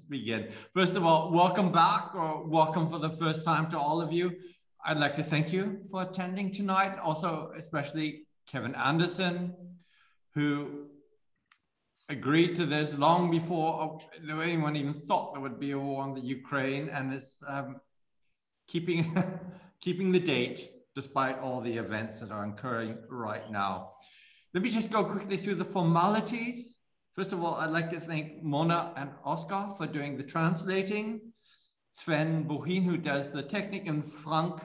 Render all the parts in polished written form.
begin. First of all, welcome back, or welcome for the first time to all of you. I'd like to thank you for attending tonight. Also, especially Kevin Anderson, who agreed to this long before anyone even thought there would be a war on the Ukraine, and is keeping the date despite all the events that are occurring right now. Let me just go quickly through the formalities. First of all, I'd like to thank Mona and Oscar for doing the translating, Sven Bohin, who does the technique, and Frank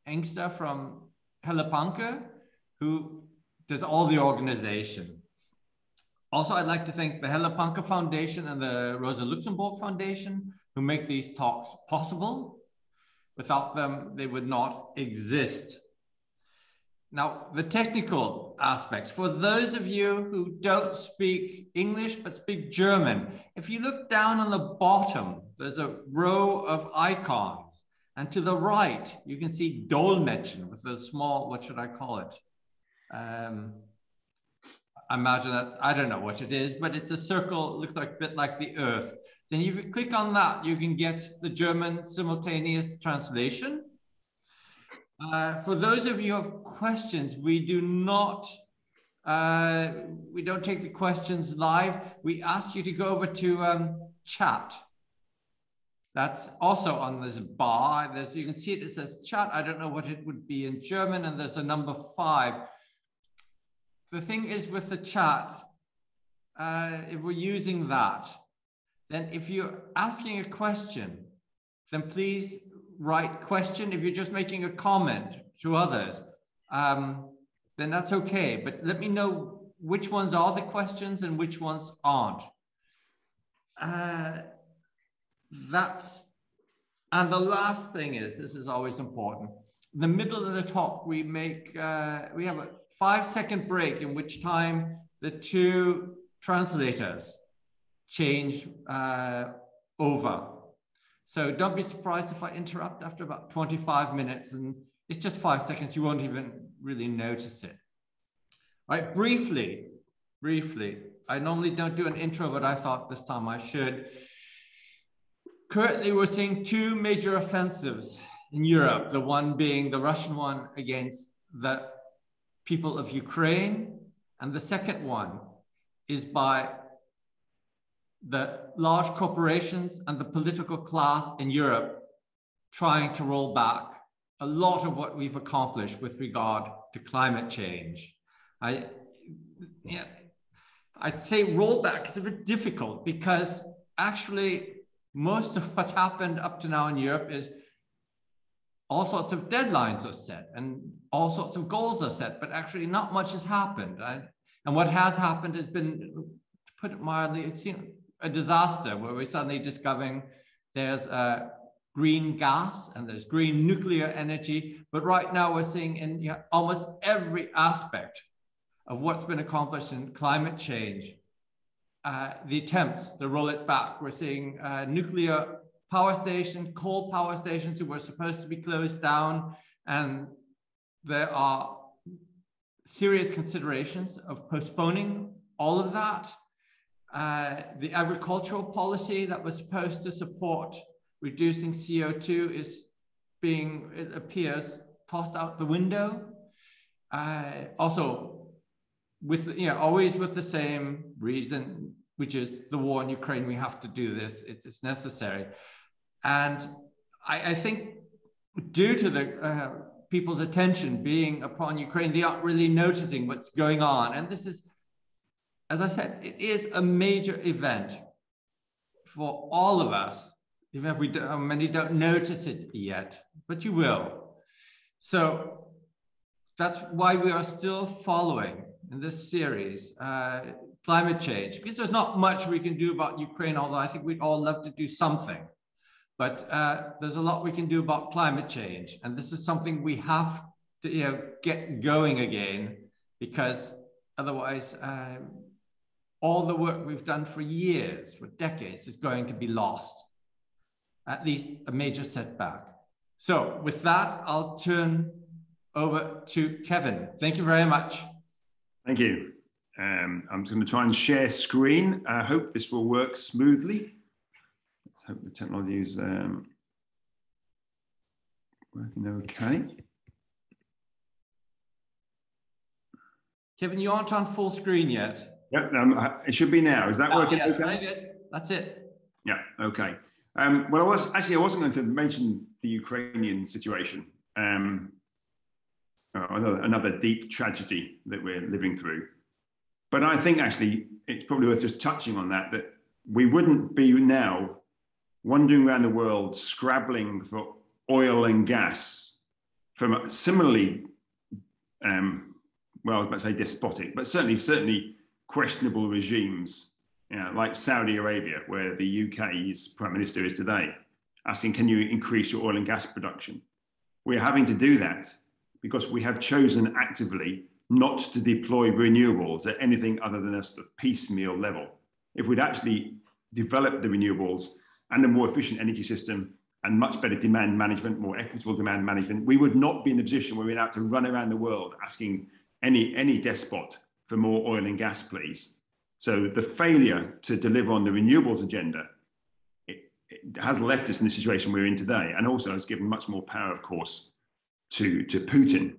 Engster from Hellepanke, who does all the organization. Also, I'd like to thank the Hellepanke Foundation and the Rosa Luxemburg Foundation, who make these talks possible. Without them, they would not exist. Now, the technical aspects. For those of you who don't speak English, but speak German, if you look down on the bottom, there's a row of icons. And to the right, you can see Dolmetschen with a small, what should I call it? I imagine that, I don't know what it is, but it's a circle, looks like a bit like the Earth. Then if you click on that, you can get the German simultaneous translation. For those of you who have questions, we don't take the questions live. We ask you to go over to chat. That's also on this bar. You can see it says chat. I don't know what it would be in German, and there's a number 5. The thing is with the chat, if we're using that, then if you're asking a question, then please write question. If you're just making a comment to others, then that's okay. But let me know which ones are the questions and which ones aren't. And the last thing is, this is always important. In the middle of the talk, we have a 5-second break in which time the 2 translators change over. So don't be surprised if I interrupt after about 25 minutes, and it's just 5 seconds. You won't even really notice it. All right, briefly, I normally don't do an intro, but I thought this time I should. Currently, we're seeing 2 major offensives in Europe, the one being the Russian one against the people of Ukraine, and the second one is by the large corporations and the political class in Europe trying to roll back a lot of what we've accomplished with regard to climate change. I'd say rollback is a bit difficult because actually most of what's happened up to now in Europe is all sorts of deadlines are set and all sorts of goals are set, but actually not much has happened. And what has happened has been, to put it mildly, it's a disaster where we're suddenly discovering there's green gas and there's green nuclear energy. But right now we're seeing in almost every aspect of what's been accomplished in climate change, the attempts to roll it back. We're seeing nuclear power stations, coal power stations who were supposed to be closed down. And there are serious considerations of postponing all of that. The agricultural policy that was supposed to support reducing CO2 is being, it appears, tossed out the window. Also, always with the same reason, which is the war in Ukraine. We have to do this. It's necessary. And I think due to the people's attention being upon Ukraine, they aren't really noticing what's going on. And this is, as I said, it is a major event for all of us, even if many don't notice it yet, but you will. So that's why we are still following in this series climate change, because there's not much we can do about Ukraine, although I think we'd all love to do something. But there's a lot we can do about climate change. And this is something we have to get going again, because otherwise, all the work we've done for years, for decades, is going to be lost, at least a major setback. So with that, I'll turn over to Kevin. Thank you very much. Thank you. I'm just going to try and share screen. I hope this will work smoothly. hope the technology is working okay. Kevin, you aren't on full screen yet. Yeah, it should be now. Is that working? Yes, okay? very good. That's it. Yeah, okay. Well, I wasn't going to mention the Ukrainian situation. Another deep tragedy that we're living through. But I think actually it's probably worth just touching on that we wouldn't be now wandering around the world scrabbling for oil and gas from similarly, well, I was about to say despotic, but certainly questionable regimes, like Saudi Arabia, where the UK's Prime Minister is today, asking, can you increase your oil and gas production? We're having to do that because we have chosen actively not to deploy renewables at anything other than a sort of piecemeal level. If we'd actually developed the renewables and a more efficient energy system and much better demand management, more equitable demand management, we would not be in the position where we'd have to run around the world asking any despot for more oil and gas, please. So the failure to deliver on the renewables agenda, it has left us in the situation we're in today, and also has given much more power, of course, to Putin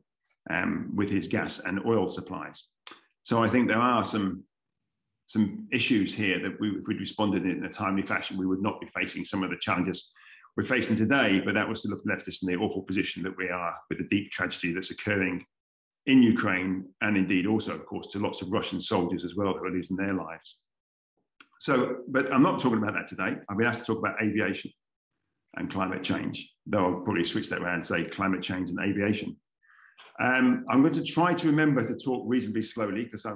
with his gas and oil supplies. So I think there are some issues here that if we'd responded in a timely fashion, we would not be facing some of the challenges we're facing today, but that would still have left us in the awful position that we are with the deep tragedy that's occurring in Ukraine, and indeed also, of course, to lots of Russian soldiers as well who are losing their lives. So, but I'm not talking about that today. I've been asked to talk about aviation and climate change, though I'll probably switch that around and say climate change and aviation. I'm going to try to remember to talk reasonably slowly because I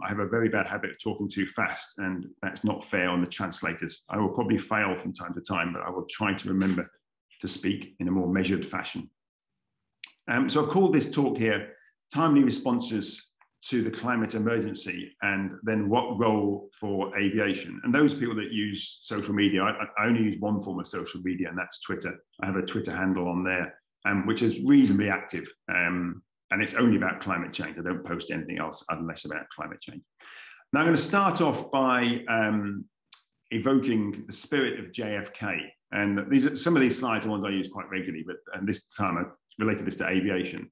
have a very bad habit of talking too fast, and that's not fair on the translators. I will probably fail from time to time, but I will try to remember to speak in a more measured fashion. So I've called this talk here, Timely Responses to the Climate Emergency, and then what role for aviation. And those people that use social media, I only use one form of social media, and that's Twitter. I have a Twitter handle on there, which is reasonably active. And it's only about climate change. I don't post anything else unless about climate change. Now I'm going to start off by evoking the spirit of JFK. And some of these slides are ones I use quite regularly, but this time I related this to aviation.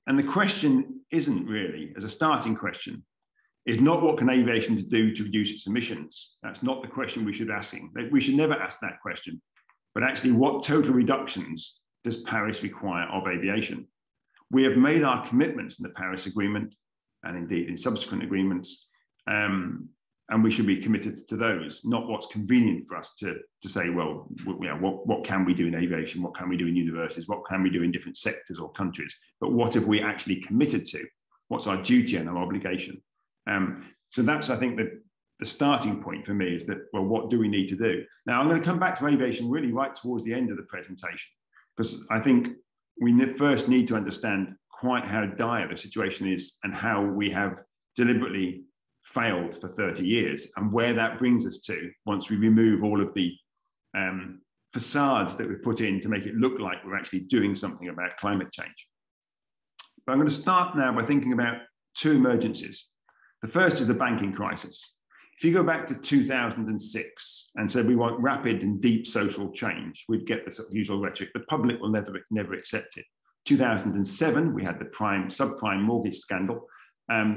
And the question isn't really, as a starting question, is not what can aviation do to reduce its emissions. That's not the question we should be asking. We should never ask that question, but actually what total reductions does Paris require of aviation? We have made our commitments in the Paris Agreement and indeed in subsequent agreements, and we should be committed to those, not what's convenient for us to say, well, what can we do in aviation? What can we do in universities? What can we do in different sectors or countries? But what have we actually committed to? What's our duty and our obligation? So that's, I think, the starting point for me is that, well, what do we need to do? Now, I'm going to come back to aviation really right towards the end of the presentation, because I think we first need to understand quite how dire the situation is and how we have deliberately failed for 30 years and where that brings us to once we remove all of the facades that we've put in to make it look like we're actually doing something about climate change. But I'm going to start now by thinking about two emergencies. The first is the banking crisis. If you go back to 2006 and said we want rapid and deep social change, we'd get the sort of usual rhetoric. The public will never accept it. 2007, we had the subprime mortgage scandal,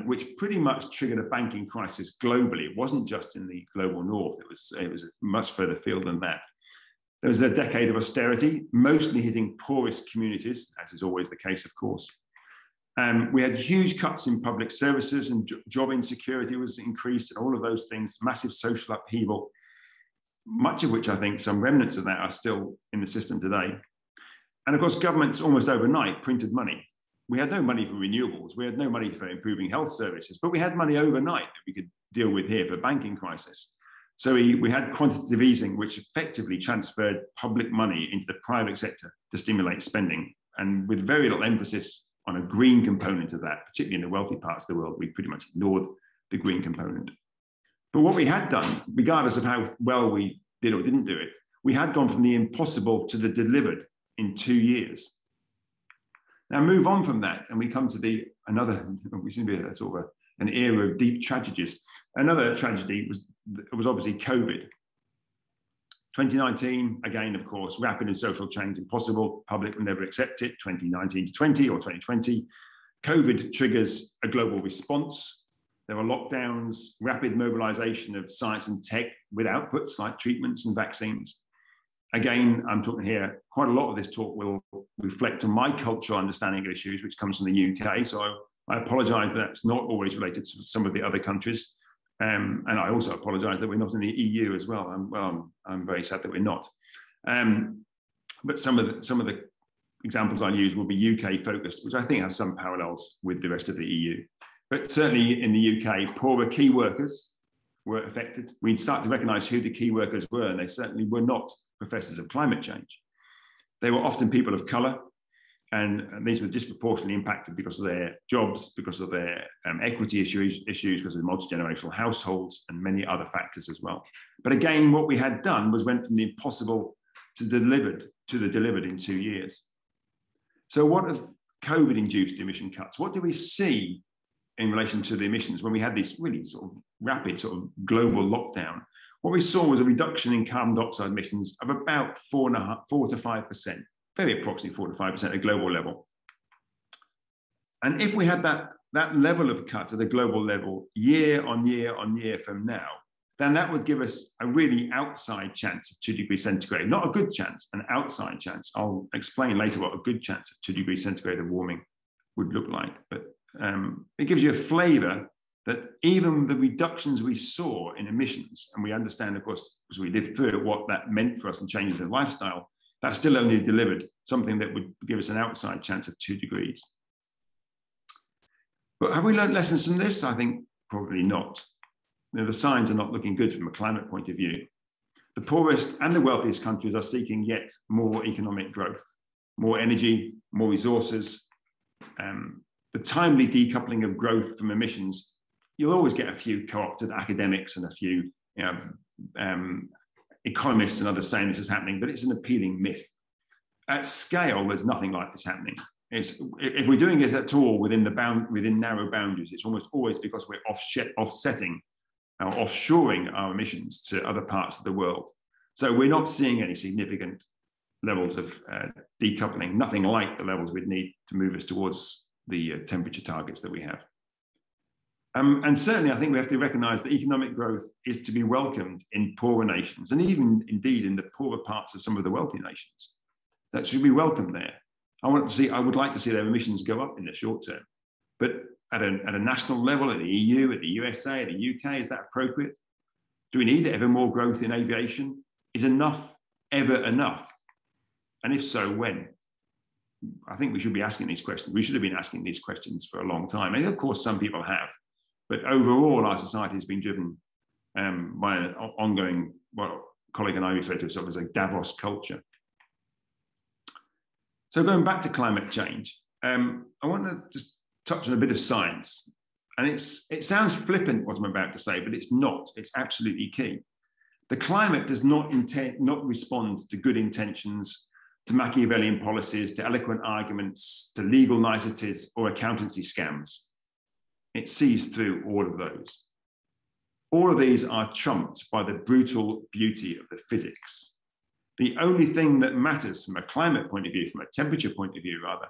which pretty much triggered a banking crisis globally. It wasn't just in the global north. It was much further afield than that. There was a decade of austerity, mostly hitting poorest communities, as is always the case, of course. We had huge cuts in public services, and job insecurity was increased, and all of those things, massive social upheaval, much of which I think some remnants of that are still in the system today. And of course, governments almost overnight printed money. We had no money for renewables. We had no money for improving health services, but we had money overnight that we could deal with here for banking crisis. So we had quantitative easing, which effectively transferred public money into the private sector to stimulate spending. And with very little emphasis on a green component of that, particularly in the wealthy parts of the world, we pretty much ignored the green component. But what we had done, regardless of how well we did or didn't do it, we had gone from the impossible to the delivered in 2 years. Now move on from that, and we come to we seem to be a sort of an era of deep tragedies. Another tragedy was obviously COVID. 2019, again, of course, rapid and social change impossible. Public will never accept it. 2019 to 20 or 2020. COVID triggers a global response. There are lockdowns, rapid mobilization of science and tech with outputs like treatments and vaccines. Again, I'm talking here, quite a lot of this talk will reflect on my cultural understanding of issues, which comes from the UK. So I apologize that that's not always related to some of the other countries. And I also apologize that we're not in the EU as well. I'm very sad that we're not. But some of the examples I use will be UK focused, which I think have some parallels with the rest of the EU. But certainly in the UK, poorer key workers were affected. We start to recognize who the key workers were, and they certainly were not professors of climate change. They were often people of color, and these were disproportionately impacted because of their jobs, because of their equity issues, because of multi-generational households, and many other factors as well. But again, what we had done was went from the impossible to the delivered in 2 years. So what have COVID-induced emission cuts? What do we see in relation to the emissions when we had this really sort of rapid sort of global lockdown? What we saw was a reduction in carbon dioxide emissions of about 4 to 5%, very approximately 4 to 5% at global level. And if we had that level of cut at the global level year on year on year from now, then that would give us a really outside chance of 2 degrees centigrade, not a good chance, an outside chance. I'll explain later what a good chance of 2 degrees centigrade of warming would look like. But it gives you a flavor that even the reductions we saw in emissions, and we understand, of course, as we lived through it, what that meant for us and changes in lifestyle, that still only delivered something that would give us an outside chance of 2 degrees. But have we learned lessons from this? I think probably not. You know, the signs are not looking good from a climate point of view. The poorest and the wealthiest countries are seeking yet more economic growth, more energy, more resources. The timely decoupling of growth from emissions, you'll always get a few co-opted academics and a few economists and others saying this is happening, but it's an appealing myth. At scale, there's nothing like this happening. If we're doing it at all within narrow boundaries, it's almost always because we're offsetting or offshoring our emissions to other parts of the world. So we're not seeing any significant levels of decoupling, nothing like the levels we'd need to move us towards the temperature targets that we have. And certainly, I think we have to recognize that economic growth is to be welcomed in poorer nations, and even indeed in the poorer parts of some of the wealthy nations. That should be welcomed there. I would like to see their emissions go up in the short term, but at a national level, at the EU, at the USA, at the UK, is that appropriate? Do we need ever more growth in aviation? Is enough ever enough? And if so, when? I think we should be asking these questions. We should have been asking these questions for a long time. And of course, some people have. But overall, our society has been driven by an ongoing, what a colleague and I refer to as a Davos culture. So going back to climate change, I want to just touch on a bit of science. And it sounds flippant what I'm about to say, but it's not. It's absolutely key. The climate does not respond to good intentions, to Machiavellian policies, to eloquent arguments, to legal niceties or accountancy scams. It sees through all of those. All of these are trumped by the brutal beauty of the physics. The only thing that matters from a climate point of view, from a temperature point of view rather,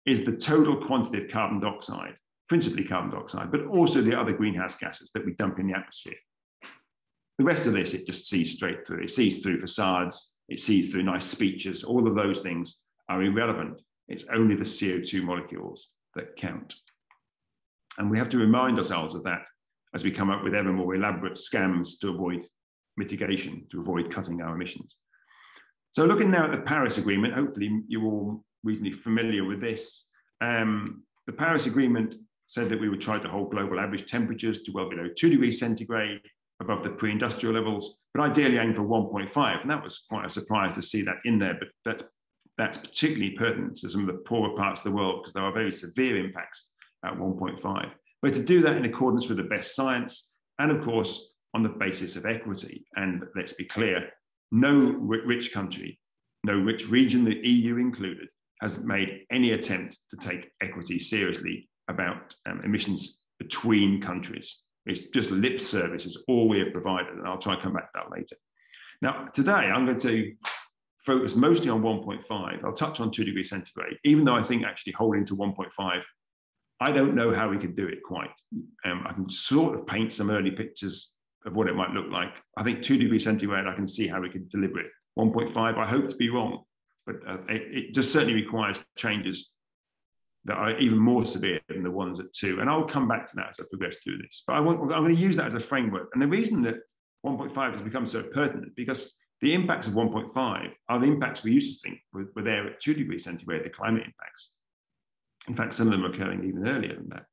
is the total quantity of carbon dioxide, principally carbon dioxide, but also the other greenhouse gases that we dump in the atmosphere. The rest of this, it just sees straight through. It sees through facades, it sees through nice speeches. All of those things are irrelevant. It's only the CO2 molecules that count. And we have to remind ourselves of that as we come up with ever more elaborate scams to avoid mitigation, to avoid cutting our emissions. So looking now at the Paris Agreement, hopefully you're all reasonably familiar with this. The Paris Agreement said that we would try to hold global average temperatures to well below 2 degrees centigrade above the pre-industrial levels, but ideally aim for 1.5. And that was quite a surprise to see that in there, but that's particularly pertinent to some of the poorer parts of the world because there are very severe impacts at 1.5. But to do that in accordance with the best science and of course on the basis of equity. And let's be clear, no rich country, no rich region, the EU included, has made any attempt to take equity seriously about emissions between countries. It's just lip service is all we have provided, and I'll try and come back to that later. Now, today I'm going to focus mostly on 1.5. I'll touch on 2 degrees centigrade, even though I think actually holding to 1.5, I don't know how we can do it quite. I can sort of paint some early pictures of what it might look like. I think 2 degrees centigrade, I can see how we can deliver it. 1.5, I hope to be wrong, but it just certainly requires changes that are even more severe than the ones at 2. And I'll come back to that as I progress through this. But I'm going to use that as a framework. And the reason that 1.5 has become so pertinent, because the impacts of 1.5 are the impacts we used to think were there at 2 degrees centigrade, the climate impacts. In fact, some of them are occurring even earlier than that.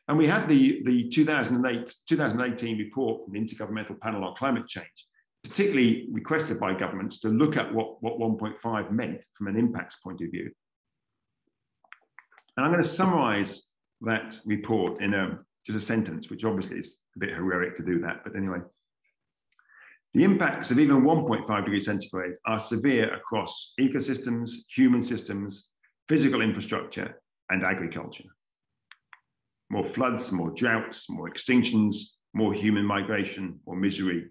And we had the 2018 report from the Intergovernmental Panel on Climate Change, particularly requested by governments to look at what 1.5 meant from an impacts point of view. And I'm going to summarize that report in just a sentence, which obviously is a bit heroic to do that, but anyway. The impacts of even 1.5 degrees centigrade are severe across ecosystems, human systems, physical infrastructure, and agriculture. More floods, more droughts, more extinctions, more human migration, more misery,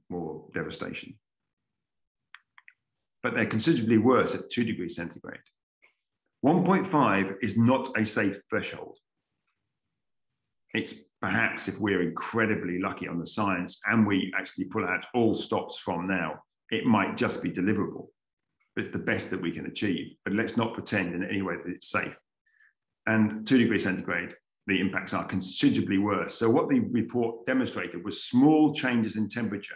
more devastation. But they're considerably worse at 2 degrees centigrade. 1.5 is not a safe threshold. It's perhaps, if we're incredibly lucky on the science and we actually pull out all stops from now, it might just be deliverable. But it's the best that we can achieve. But let's not pretend in any way that it's safe. And 2 degrees centigrade, the impacts are considerably worse. So what the report demonstrated was small changes in temperature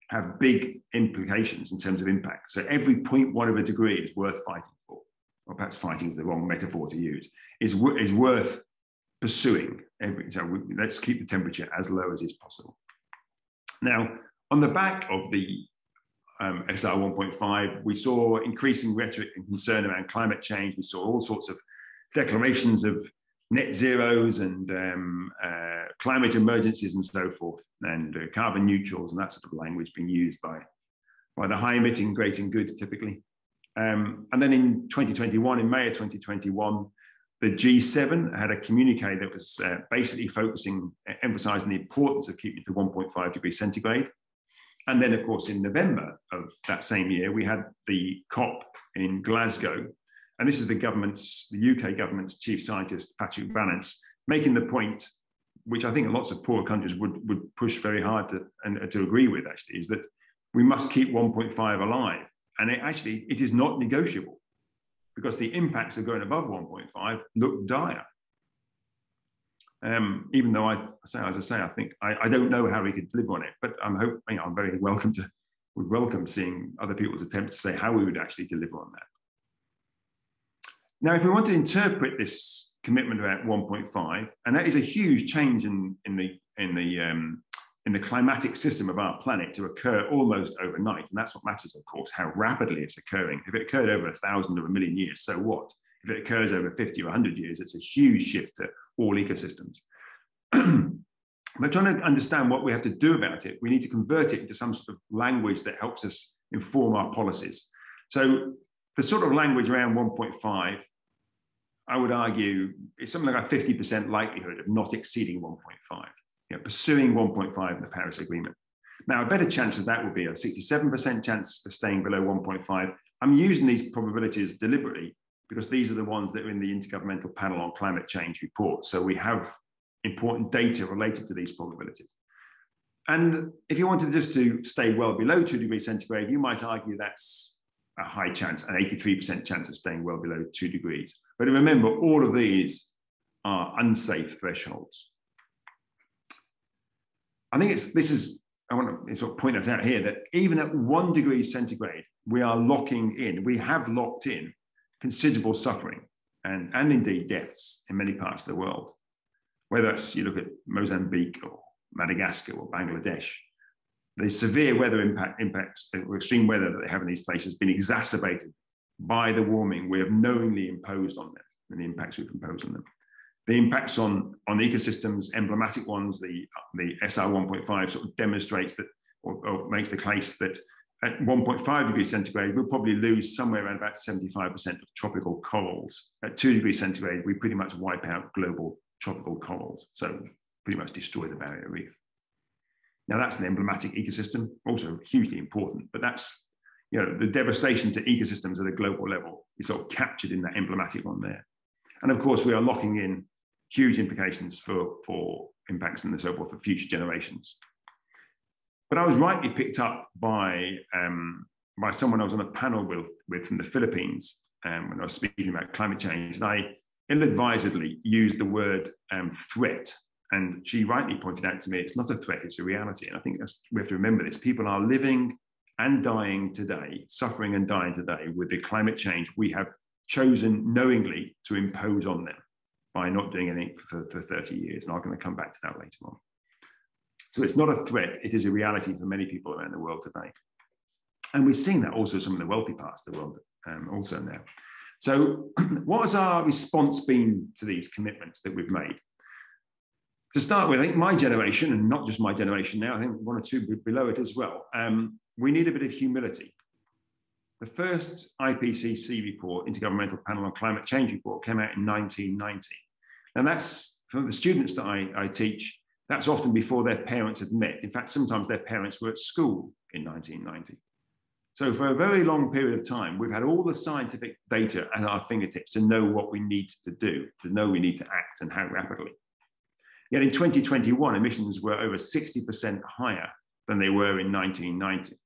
have big implications in terms of impact. So every 0.1 of a degree is worth fighting for. Or perhaps fighting is the wrong metaphor to use, is worth pursuing. Let's keep the temperature as low as is possible. Now, on the back of the SR 1.5, we saw increasing rhetoric and concern around climate change. We saw all sorts of declarations of net zeros and climate emergencies and so forth, and carbon neutrals and that sort of language being used by the high emitting great and good typically. And then in 2021, in May of 2021, the G7 had a communique that was basically emphasizing the importance of keeping to 1.5 degrees centigrade. And then, of course, in November of that same year, we had the COP in Glasgow. And this is the UK government's chief scientist, Patrick Vallance, making the point, which I think lots of poor countries would push very hard to agree with, actually, is that we must keep 1.5 alive. And it is not negotiable, because the impacts of going above 1.5 look dire. Even though I think I don't know how we could deliver on it, but I'm very would welcome seeing other people's attempts to say how we would actually deliver on that. Now, if we want to interpret this commitment about 1.5, and that is a huge change in the climatic system of our planet to occur almost overnight. And that's what matters, of course, how rapidly it's occurring. If it occurred over 1,000 or 1,000,000 years, so what? If it occurs over 50 or 100 years, it's a huge shift to all ecosystems. But trying to understand what we have to do about it, we need to convert it into some sort of language that helps us inform our policies. So the sort of language around 1.5, I would argue, is something like a 50% likelihood of not exceeding 1.5. Pursuing 1.5 in the Paris Agreement. Now, a better chance of that would be a 67% chance of staying below 1.5. I'm using these probabilities deliberately because these are the ones that are in the Intergovernmental Panel on Climate Change report. So we have important data related to these probabilities. And if you wanted just to stay well below 2 degrees centigrade, you might argue that's a high chance, an 83% chance of staying well below 2 degrees. But remember, all of these are unsafe thresholds. I think I want to sort of point that out here, that even at 1 degree centigrade, we have locked in considerable suffering and indeed deaths in many parts of the world. Whether that's, you look at Mozambique or Madagascar or Bangladesh, the severe weather impacts, or extreme weather that they have in these places, has been exacerbated by the warming we have knowingly imposed on them and the impacts we've imposed on them. The impacts on ecosystems, emblematic ones, the SR 1.5 sort of demonstrates that, or makes the case that at 1.5 degrees centigrade, we'll probably lose somewhere around about 75% of tropical corals. At 2 degrees centigrade, we pretty much wipe out global tropical corals. So pretty much destroy the barrier reef. Now that's an emblematic ecosystem, also hugely important, but that's, you know, the devastation to ecosystems at a global level is sort of captured in that emblematic one there. And of course, we are locking in huge implications for impacts and so forth for future generations. But I was rightly picked up by someone I was on a panel with from the Philippines when I was speaking about climate change. And I ill-advisedly used the word threat. And she rightly pointed out to me, it's not a threat, it's a reality. And I think we have to remember this. People are living and dying today, suffering and dying today with the climate change we have chosen knowingly to impose on them by not doing anything for 30 years. And I'm going to come back to that later on. So it's not a threat, it is a reality for many people around the world today. And we're seeing that also some of the wealthy parts of the world also now. So what has our response been to these commitments that we've made? To start with, I think my generation, and not just my generation now, I think one or two below it as well, we need a bit of humility. The first IPCC report, Intergovernmental Panel on Climate Change report, came out in 1990. And that's, for the students that I teach, that's often before their parents had met. In fact, sometimes their parents were at school in 1990. So for a very long period of time, we've had all the scientific data at our fingertips to know what we need to do, to know we need to act and how rapidly. Yet in 2021, emissions were over 60% higher than they were in 1990.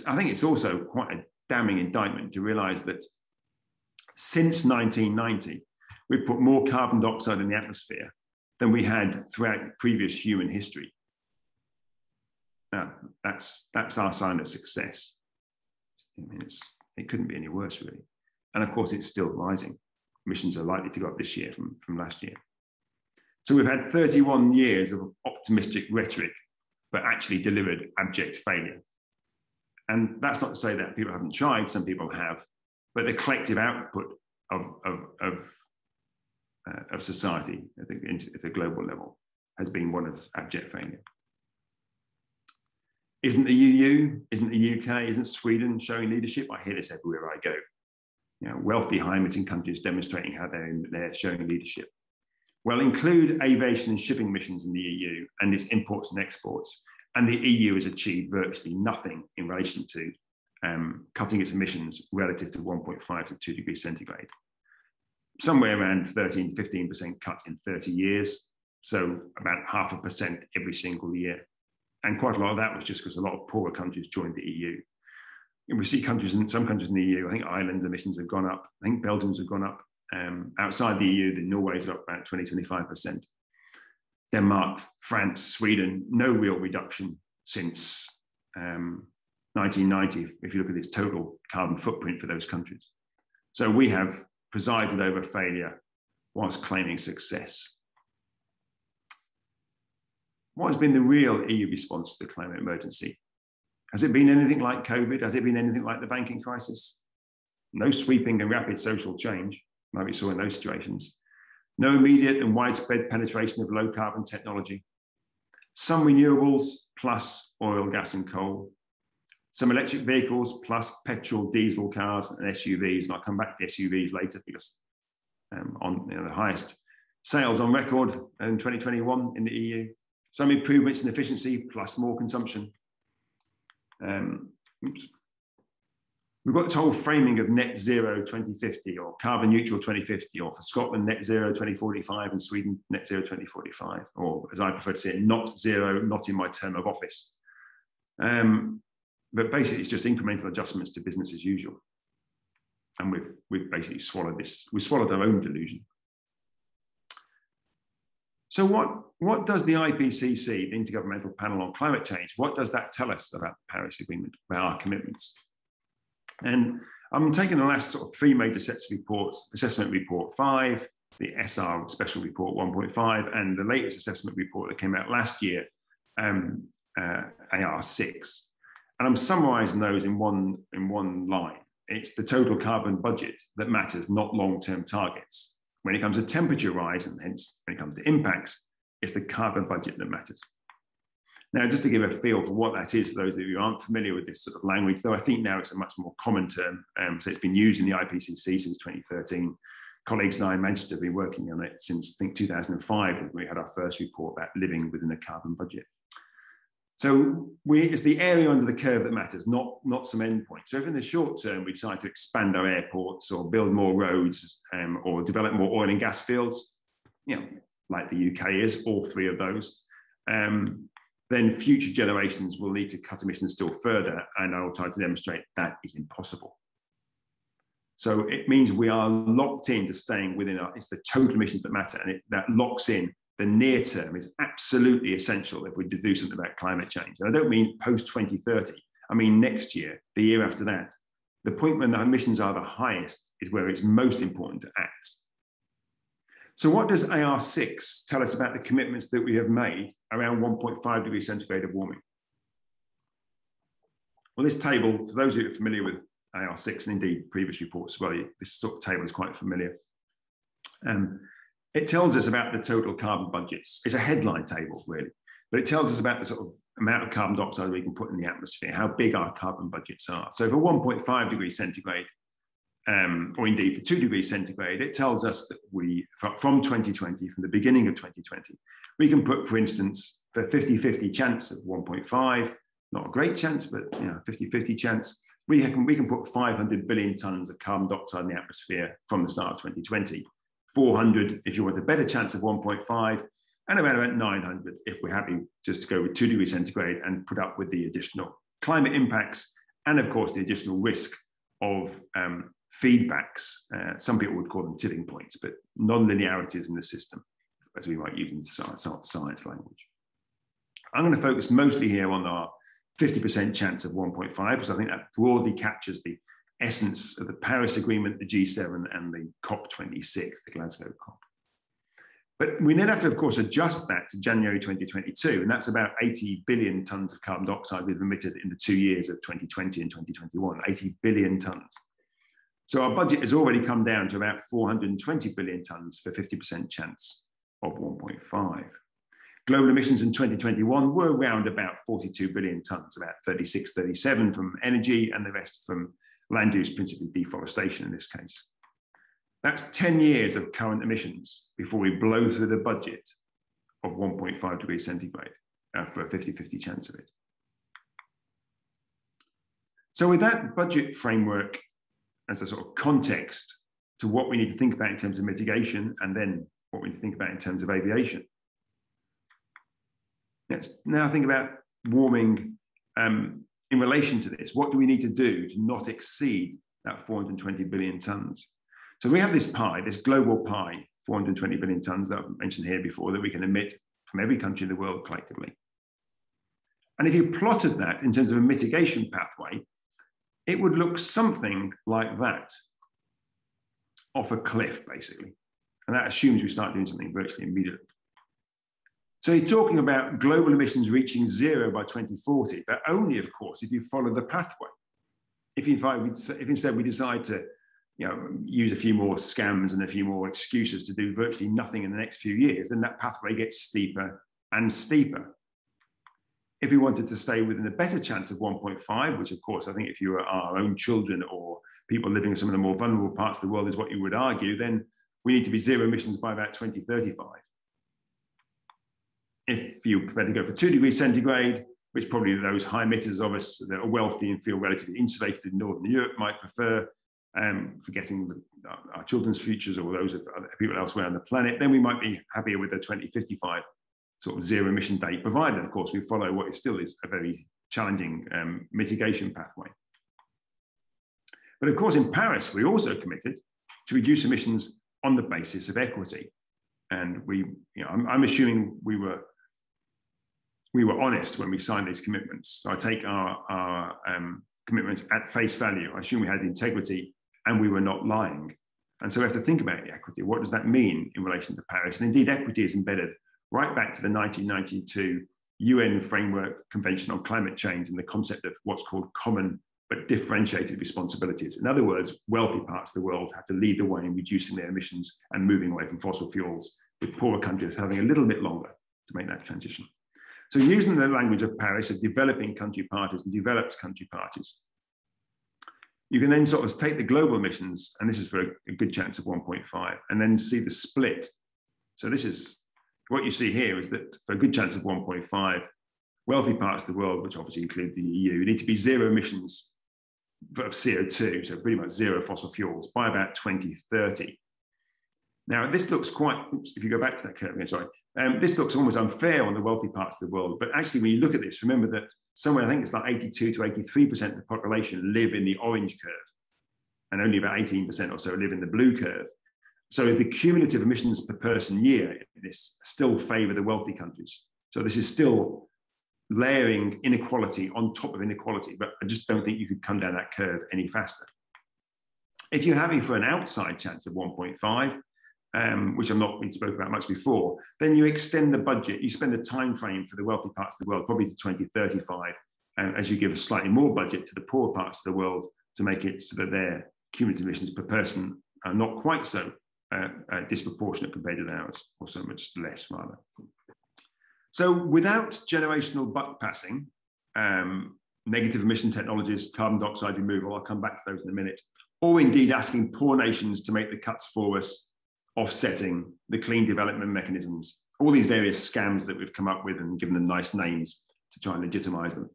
I think it's also quite a damning indictment to realize that since 1990, we've put more carbon dioxide in the atmosphere than we had throughout previous human history. Now, that's our sign of success. I mean, it couldn't be any worse, really. And of course, it's still rising. Emissions are likely to go up this year from last year. So we've had 31 years of optimistic rhetoric, but actually delivered abject failure. And that's not to say that people haven't tried, some people have, but the collective output of society at the global level has been one of abject failure. Isn't the EU, isn't the UK, isn't Sweden showing leadership? I hear this everywhere I go. You know, wealthy high-emitting countries demonstrating how they're showing leadership. Well, include aviation and shipping emissions in the EU and its imports and exports. And the EU has achieved virtually nothing in relation to cutting its emissions relative to 1.5 to 2 degrees centigrade. Somewhere around 13, 15% cut in 30 years. So about 0.5% every single year. And quite a lot of that was just because a lot of poorer countries joined the EU. And we see some countries in the EU, I think Ireland's emissions have gone up. I think Belgium's have gone up. Outside the EU, the Norway's up about 20, 25%. Denmark, France, Sweden, no real reduction since 1990, if you look at its total carbon footprint for those countries. So we have presided over failure whilst claiming success. What has been the real EU response to the climate emergency? Has it been anything like COVID? Has it been anything like the banking crisis? No sweeping and rapid social change, like we saw in those situations. No immediate and widespread penetration of low carbon technology. Some renewables plus oil, gas and coal. Some electric vehicles plus petrol, diesel cars and SUVs. And I'll come back to SUVs later because the highest sales on record in 2021 in the EU. Some improvements in efficiency plus more consumption. We've got this whole framing of net zero 2050 or carbon neutral 2050, or for Scotland, net zero 2045 and Sweden, net zero 2045, or as I prefer to say it, not zero, not in my term of office. But basically it's just incremental adjustments to business as usual. And we've basically swallowed this, we swallowed our own delusion. So what does the IPCC, the Intergovernmental Panel on Climate Change, what does that tell us about the Paris Agreement, about our commitments? And I'm taking the last sort of 3 major sets of reports, Assessment Report 5, the SR Special Report 1.5, and the latest assessment report that came out last year, AR6. And I'm summarizing those in one line. It's the total carbon budget that matters, not long-term targets. When it comes to temperature rise, and hence when it comes to impacts, it's the carbon budget that matters. Now, just to give a feel for what that is for those of you who aren't familiar with this sort of language, though I think now it's a much more common term. So it's been used in the IPCC since 2013. Colleagues and I in Manchester have been working on it since, I think, 2005, when we had our first report about living within a carbon budget. So it's the area under the curve that matters, not some endpoint. So if in the short term we decide to expand our airports or build more roads or develop more oil and gas fields, like the UK is, all three of those, then future generations will need to cut emissions still further, and I will try to demonstrate that is impossible. So it means we are locked into staying within it's the total emissions that matter, and that locks in the near term is absolutely essential if we do something about climate change. And I don't mean post 2030, I mean next year, the year after that. The point when the emissions are the highest is where it's most important to act. So what does AR6 tell us about the commitments that we have made around 1.5 degrees centigrade of warming? Well, this table, for those of you who are familiar with AR6 and indeed previous reports as well, this sort of table is quite familiar. It tells us about the total carbon budgets. It's a headline table, really, but it tells us about the sort of amount of carbon dioxide we can put in the atmosphere, how big our carbon budgets are. So for 1.5 degrees centigrade, or indeed for 2 degrees centigrade, it tells us that from 2020, from the beginning of 2020, we can put, for instance, for 50-50 chance of 1.5, not a great chance, but 50-50 chance, we can put 500 billion tons of carbon dioxide in the atmosphere from the start of 2020. 400 if you want a better chance of 1.5, and about 900 if we're happy just to go with 2 degrees centigrade and put up with the additional climate impacts and, of course, the additional risk of feedbacks. Some people would call them tipping points, but non-linearities in the system, as we might use in science language. I'm going to focus mostly here on our 50% chance of 1.5, because I think that broadly captures the essence of the Paris Agreement, the G7, and the COP26, the Glasgow COP. But we then have to, of course, adjust that to January 2022, and that's about 80 billion tons of carbon dioxide we've emitted in the 2 years of 2020 and 2021, 80 billion tons. So our budget has already come down to about 420 billion tons for 50% chance of 1.5. Global emissions in 2021 were around about 42 billion tons, about 36, 37 from energy, and the rest from land use, principally deforestation in this case. That's 10 years of current emissions before we blow through the budget of 1.5 degrees centigrade for a 50-50 chance of it. So with that budget framework as a sort of context to what we need to think about in terms of mitigation, and then what we need to think about in terms of aviation, let's now think about warming in relation to this. What do we need to do to not exceed that 420 billion tons? So we have this pie, this global pie, 420 billion tons that I've mentioned here before, that we can emit from every country in the world collectively. And if you plotted that in terms of a mitigation pathway, it would look something like that, off a cliff, basically. And that assumes we start doing something virtually immediately. So you're talking about global emissions reaching zero by 2040, but only, of course, if you follow the pathway. If instead we decide to use a few more scams and a few more excuses to do virtually nothing in the next few years, then that pathway gets steeper and steeper. If we wanted to stay within a better chance of 1.5, which of course I think if you were our own children or people living in some of the more vulnerable parts of the world is what you would argue, then we need to be zero emissions by about 2035. If you prefer to go for 2 degrees centigrade, which probably those high emitters of us that are wealthy and feel relatively insulated in Northern Europe might prefer, forgetting our children's futures or those of other people elsewhere on the planet, then we might be happier with the 2055 sort of zero emission date, provided, of course, we follow what still is a very challenging mitigation pathway. But of course, in Paris, we also committed to reduce emissions on the basis of equity. And I'm assuming we were honest when we signed these commitments. So I take our commitments at face value. I assume we had integrity and we were not lying. And so we have to think about the equity. What does that mean in relation to Paris? And indeed, equity is embedded right back to the 1992 UN Framework Convention on Climate Change and the concept of what's called common but differentiated responsibilities. In other words, wealthy parts of the world have to lead the way in reducing their emissions and moving away from fossil fuels, with poorer countries having a little bit longer to make that transition. So using the language of Paris, of developing country parties and developed country parties, you can then sort of take the global emissions, and this is for a good chance of 1.5, and then see the split. So this is, what you see here is that for a good chance of 1.5, wealthy parts of the world, which obviously include the EU, need to be zero emissions of CO2, so pretty much zero fossil fuels, by about 2030. Now, this looks quite, oops, if you go back to that curve again, sorry, this looks almost unfair on the wealthy parts of the world. But actually, when you look at this, remember that somewhere, I think it's like 82 to 83% of the population live in the orange curve, and only about 18% or so live in the blue curve. So the cumulative emissions per person year this still favour the wealthy countries. So this is still layering inequality on top of inequality, but I just don't think you could come down that curve any faster. If you're having for an outside chance of 1.5, which I've not been spoken about much before, then you extend the budget, you spend the time frame for the wealthy parts of the world, probably to 2035, as you give a slightly more budget to the poor parts of the world to make it so that their cumulative emissions per person are not quite so disproportionate compared to ours, or so much less rather. So without generational buck passing, negative emission technologies, carbon dioxide removal, I'll come back to those in a minute, or indeed asking poor nations to make the cuts for us, offsetting the clean development mechanisms, all these various scams that we've come up with and given them nice names to try and legitimize them.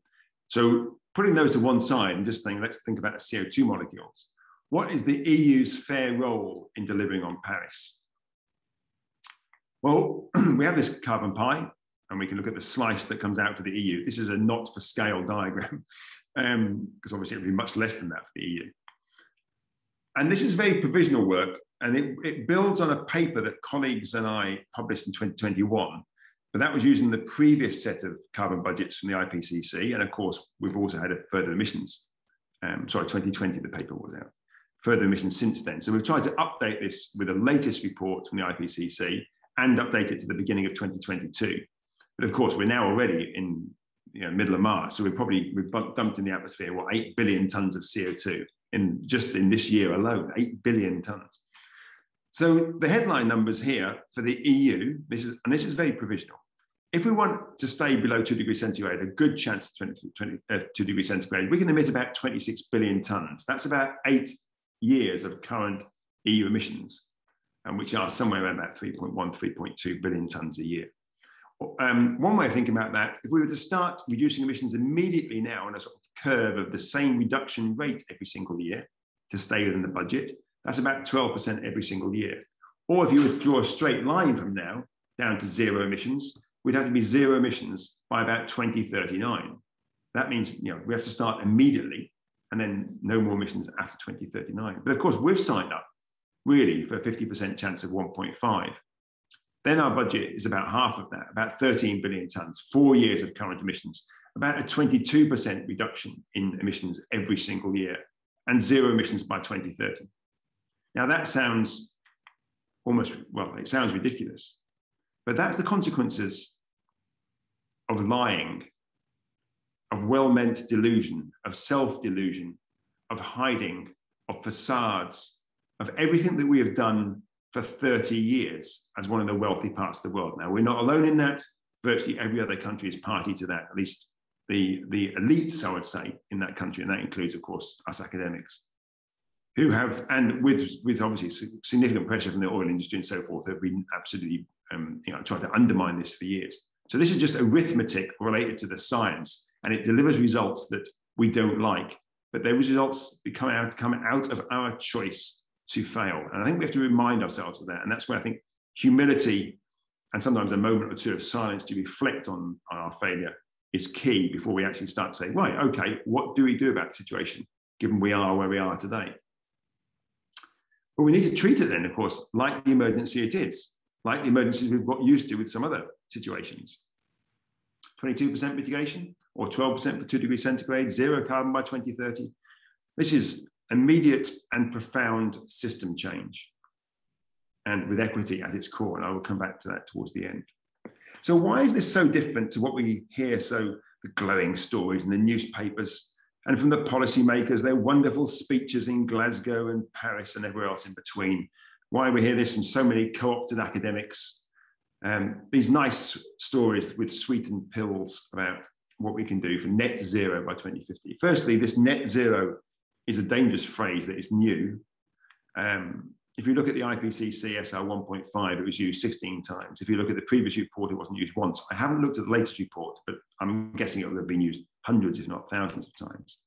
So putting those to one side and just saying, let's think about the CO2 molecules. What is the EU's fair role in delivering on Paris? Well, we have this carbon pie, and we can look at the slice that comes out for the EU. This is a not for scale diagram, because obviously it would be much less than that for the EU. And this is very provisional work, and it builds on a paper that colleagues and I published in 2021, but that was using the previous set of carbon budgets from the IPCC. And of course, we've also had a further emissions, 2020, the paper was out, further emissions since then. So we've tried to update this with the latest report from the IPCC and update it to the beginning of 2022. But of course, we're now already in middle of March, so we've dumped in the atmosphere, what, 8 billion tons of CO2 just in this year alone, 8 billion tons. So the headline numbers here for the EU, this is very provisional. If we want to stay below 2 degrees centigrade, a good chance of 2 degrees centigrade, we can emit about 26 billion tons. That's about 8 years of current EU emissions, which are somewhere around about 3.1, 3.2 billion tons a year. One way of thinking about that, if we were to start reducing emissions immediately now on a sort of curve of the same reduction rate every single year to stay within the budget, that's about 12% every single year. Or if you were to draw a straight line from now down to zero emissions, we'd have to be zero emissions by about 2039. That means we have to start immediately and then no more emissions after 2039. But of course, we've signed up really for a 50% chance of 1.5. Then our budget is about half of that, about 13 billion tons, 4 years of current emissions, about a 22% reduction in emissions every single year, and zero emissions by 2030. Now that sounds it sounds ridiculous, but that's the consequences of lying, of well-meant delusion, of self-delusion, of hiding, of facades, of everything that we have done for 30 years as one of the wealthy parts of the world. Now, we're not alone in that. Virtually every other country is party to that, at least the elites, I would say, in that country. And that includes, of course, us academics, who have, and with obviously significant pressure from the oil industry and so forth, have been absolutely trying to undermine this for years. So this is just arithmetic related to the science, and it delivers results that we don't like, but the results come out of our choice to fail. And I think we have to remind ourselves of that. And that's where I think humility and sometimes a moment or two of silence to reflect on our failure is key before we actually start to say, right, okay, what do we do about the situation, given we are where we are today? But we need to treat it then, of course, like the emergency it is, like the emergencies we've got used to with some other situations. 22% mitigation, or 12% for 2 degrees centigrade, zero carbon by 2030. This is immediate and profound system change, and with equity at its core, and I will come back to that towards the end. So why is this so different to what we hear, the glowing stories in the newspapers and from the policymakers, their wonderful speeches in Glasgow and Paris and everywhere else in between? Why we hear this from so many co-opted academics, these nice stories with sweetened pills about what we can do for net zero by 2050. Firstly, this net zero is a dangerous phrase that is new. If you look at the IPCC SR 1.5, it was used 16 times. If you look at the previous report, it wasn't used once. I haven't looked at the latest report, but I'm guessing it will have been used hundreds, if not thousands of times.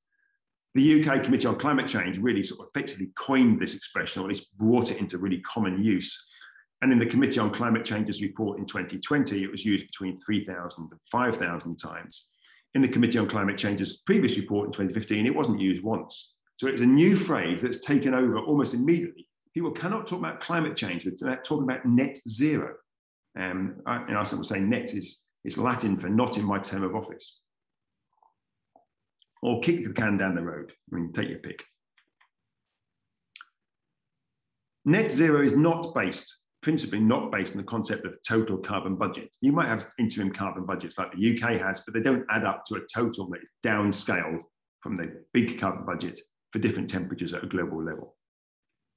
The UK Committee on Climate Change really sort of effectively coined this expression, or at least brought it into really common use. And in the Committee on Climate Change's report in 2020, it was used between 3,000 and 5,000 times. In the Committee on Climate Change's previous report in 2015, it wasn't used once. So it's a new phrase that's taken over almost immediately. People cannot talk about climate change, they're talking about net zero. I sort of say net is Latin for not in my term of office. Or kick the can down the road. I mean, take your pick. Net zero is principally not based on the concept of total carbon budget. You might have interim carbon budgets like the UK has, but they don't add up to a total that is downscaled from the big carbon budget for different temperatures at a global level.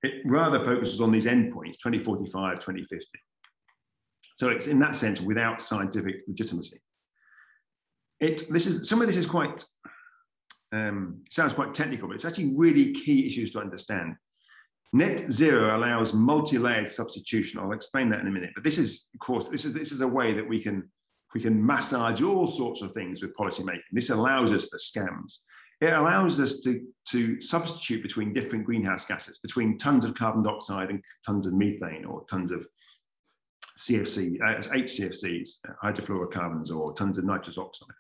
It rather focuses on these endpoints, 2045, 2050. So it's in that sense without scientific legitimacy. Some of this is quite, sounds quite technical, but it's actually really key issues to understand. Net zero allows multi-layered substitution. I'll explain that in a minute. But this is, of course, this is a way that we can massage all sorts of things with policymaking. This allows us the scams. It allows us to substitute between different greenhouse gases, between tons of carbon dioxide and tons of methane, or tons of HCFCs, hydrofluorocarbons, or tons of nitrous oxide.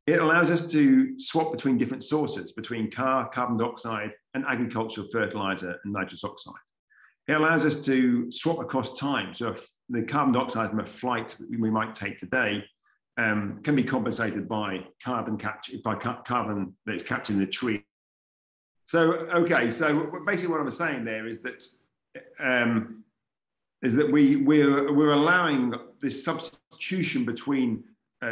It allows us to swap between different sources, between carbon dioxide and agricultural fertilizer and nitrous oxide. It allows us to swap across time. So if the carbon dioxide from a flight that we might take today can be compensated by carbon capture, by carbon that is captured in the tree. So, okay, so basically what I'm saying there is that we're allowing this substitution between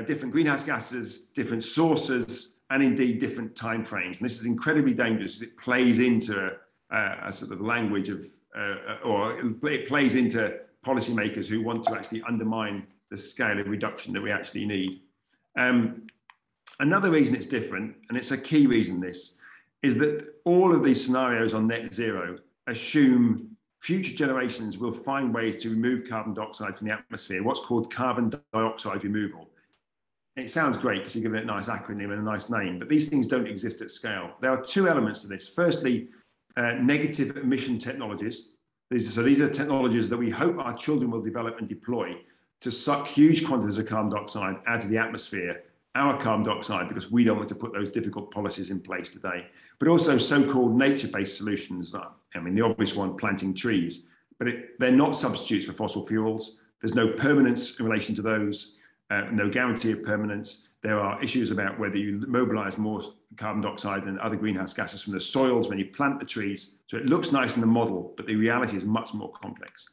different greenhouse gases, different sources, and indeed different timeframes. And this is incredibly dangerous. It plays into a sort of language of, or it plays into policymakers who want to actually undermine the scale of reduction that we actually need. Another reason it's different, and it's a key reason this, is that all of these scenarios on net zero assume future generations will find ways to remove carbon dioxide from the atmosphere, what's called carbon dioxide removal. It sounds great because you give it a nice acronym and a nice name, but these things don't exist at scale. There are two elements to this. Firstly, negative emission technologies. These are technologies that we hope our children will develop and deploy to suck huge quantities of carbon dioxide out of the atmosphere, our carbon dioxide, because we don't want to put those difficult policies in place today. But also so-called nature-based solutions. I mean, the obvious one, planting trees, but they're not substitutes for fossil fuels. There's no permanence in relation to those. No guarantee of permanence. There are issues about whether you mobilize more carbon dioxide and other greenhouse gases from the soils when you plant the trees. So it looks nice in the model, but the reality is much more complex.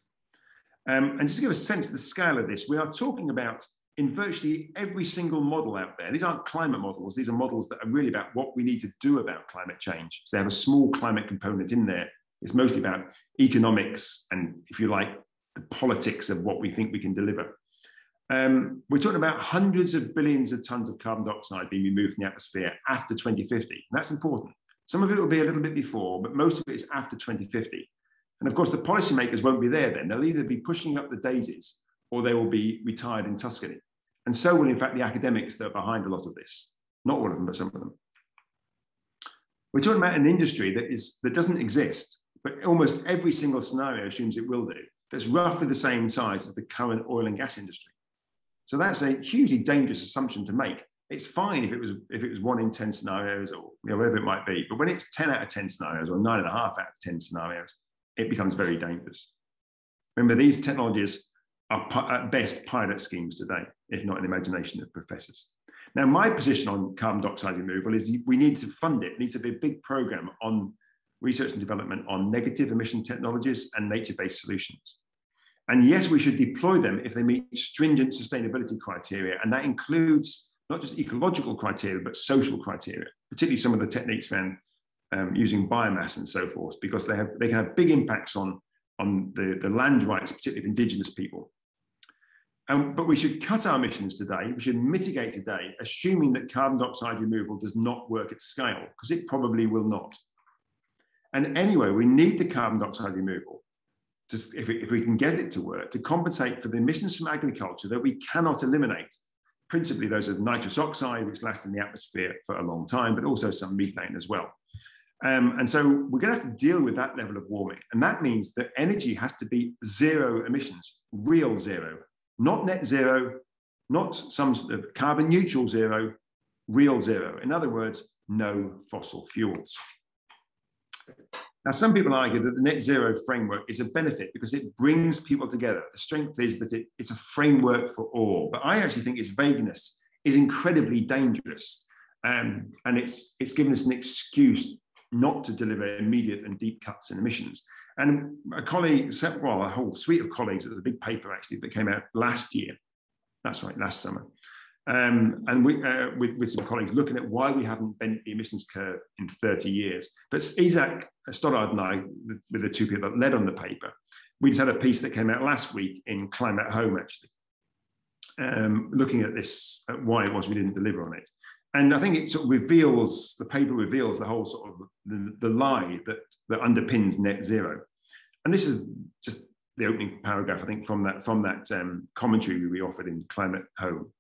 And just to give a sense of the scale of this, we are talking about in virtually every single model out there. These aren't climate models. These are models that are really about what we need to do about climate change. So they have a small climate component in there. It's mostly about economics and, if you like, the politics of what we think we can deliver. We're talking about hundreds of billions of tons of carbon dioxide being removed from the atmosphere after 2050. And that's important. Some of it will be a little bit before, but most of it is after 2050. And of course, the policymakers won't be there then. They'll either be pushing up the daisies or they will be retired in Tuscany. And so will, in fact, the academics that are behind a lot of this. Not all of them, but some of them. We're talking about an industry that doesn't exist, but almost every single scenario assumes it will do. That's roughly the same size as the current oil and gas industry. So that's a hugely dangerous assumption to make. It's fine if it was 1 in 10 scenarios, or whatever it might be. But when it's 10 out of 10 scenarios or 9.5 out of 10 scenarios, it becomes very dangerous. Remember, these technologies are at best pilot schemes today, if not in the imagination of professors. Now, my position on carbon dioxide removal is we need to fund it. It needs to be a big program on research and development on negative emission technologies and nature-based solutions. And yes, we should deploy them if they meet stringent sustainability criteria. And that includes not just ecological criteria, but social criteria, particularly some of the techniques around using biomass and so forth, because they can have big impacts on the land rights, particularly of indigenous people. But we should cut our emissions today. We should mitigate today, assuming that carbon dioxide removal does not work at scale, because it probably will not. And anyway, we need the carbon dioxide removal, if we can get it to work, to compensate for the emissions from agriculture that we cannot eliminate. principally those of nitrous oxide, which last in the atmosphere for a long time, but also some methane as well. And so we're going to have to deal with that level of warming. And that means that energy has to be zero emissions, real zero, not net zero, not some sort of carbon neutral zero, real zero. In other words, no fossil fuels. Now, some people argue that the net zero framework is a benefit because it brings people together. The strength is that it's a framework for all. But I actually think its vagueness is incredibly dangerous. And it's given us an excuse not to deliver immediate and deep cuts in emissions. And a colleague, well, a whole suite of colleagues, it was a big paper actually that came out last year. That's right, last summer. And with some colleagues looking at why we haven't bent the emissions curve in 30 years. But Isaac Stoddard and I, with the two people that led on the paper, we just had a piece that came out last week in Climate Home, actually, looking at this, at why it was we didn't deliver on it. And I think it sort of reveals, the paper reveals the whole sort of the lie that underpins net zero. And this is just the opening paragraph, I think, from that commentary we offered in Climate Home.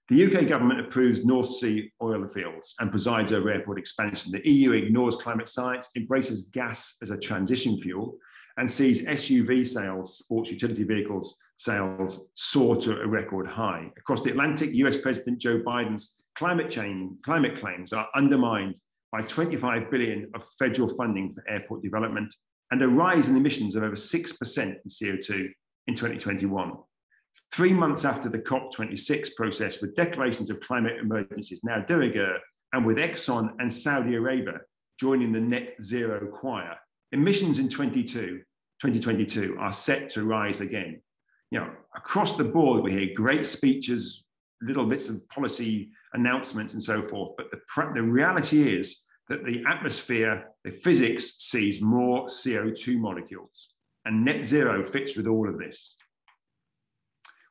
The UK government approves North Sea oil fields and presides over airport expansion. The EU ignores climate science, embraces gas as a transition fuel, and sees SUV sales, sports utility vehicles sales, soar to a record high. Across the Atlantic, US President Joe Biden's climate claims are undermined by 25 billion of federal funding for airport development and a rise in emissions of over 6% in CO2 in 2021. 3 months after the COP26 process, with declarations of climate emergencies now de rigueur, and with Exxon and Saudi Arabia joining the net zero choir, emissions in 2022 are set to rise again. You know, across the board, we hear great speeches, little bits of policy announcements and so forth, but the reality is that the atmosphere, the physics sees more CO2 molecules, and net zero fits with all of this.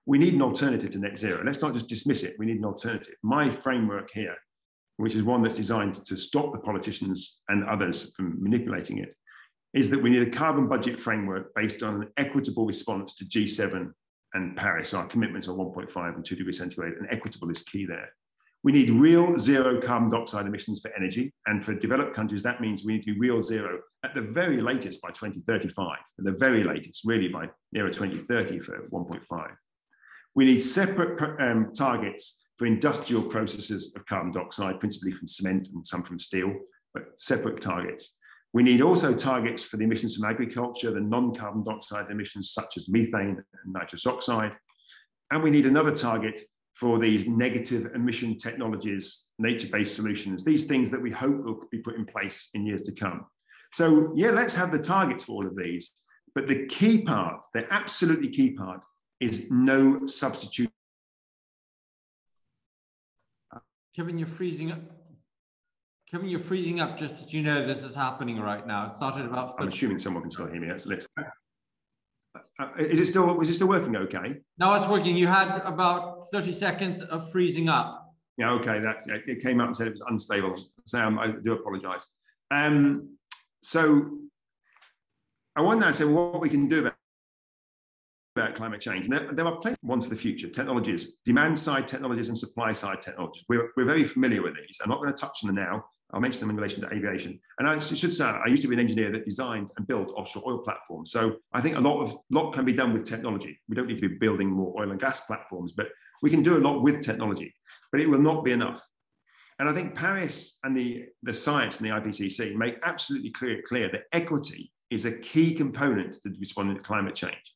We need an alternative to net zero. Let's not just dismiss it. We need an alternative. My framework here, which is one that's designed to stop the politicians and others from manipulating it, is that we need a carbon budget framework based on an equitable response to G7 and Paris. Our commitments are 1.5 and 2 degrees centigrade, and equitable is key there. We need real zero carbon dioxide emissions for energy. And for developed countries, that means we need to be real zero at the very latest by 2035, at the very latest, really by nearer 2030 for 1.5. We need separate targets for industrial processes of carbon dioxide, principally from cement and some from steel, but separate targets. We need also targets for the emissions from agriculture, the non-carbon dioxide emissions such as methane and nitrous oxide. And we need another target for these negative emission technologies, nature-based solutions, these things that we hope will be put in place in years to come. So yeah, let's have the targets for all of these. But the key part, the absolutely key part, is no substitute. Kevin, you're freezing up. Kevin, you're freezing up, just that you know this is happening right now. It started about 30. I'm assuming someone can still hear me. Let's is it still working okay? No, it's working. You had about 30 seconds of freezing up. Yeah, okay, it came up and said it was unstable. So I do apologize. So I want to say what we can do about climate change. And there are plenty of ones for the future, technologies, demand side technologies and supply side technologies. We're very familiar with these. I'm not going to touch on them now. I'll mention them in relation to aviation. And I should say, I used to be an engineer that designed and built offshore oil platforms. So I think a lot can be done with technology. We don't need to be building more oil and gas platforms, but we can do a lot with technology, but it will not be enough. And I think Paris and the science and the IPCC make absolutely clear that equity is a key component to responding to climate change.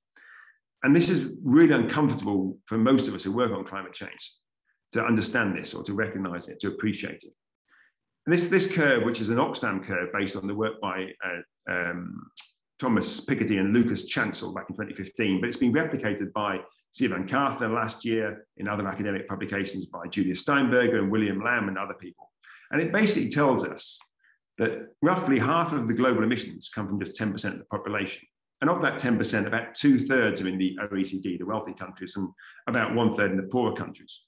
And this is really uncomfortable for most of us who work on climate change to understand this or to recognize it, to appreciate it. And this curve, which is an Oxfam curve based on the work by Thomas Piketty and Lucas Chancel back in 2015, but it's been replicated by Sivan Carther last year in other academic publications by Julia Steinberger and William Lamb and other people. And it basically tells us that roughly half of the global emissions come from just 10% of the population. And of that 10%, about 2/3 are in the OECD, the wealthy countries, and about 1/3 in the poorer countries.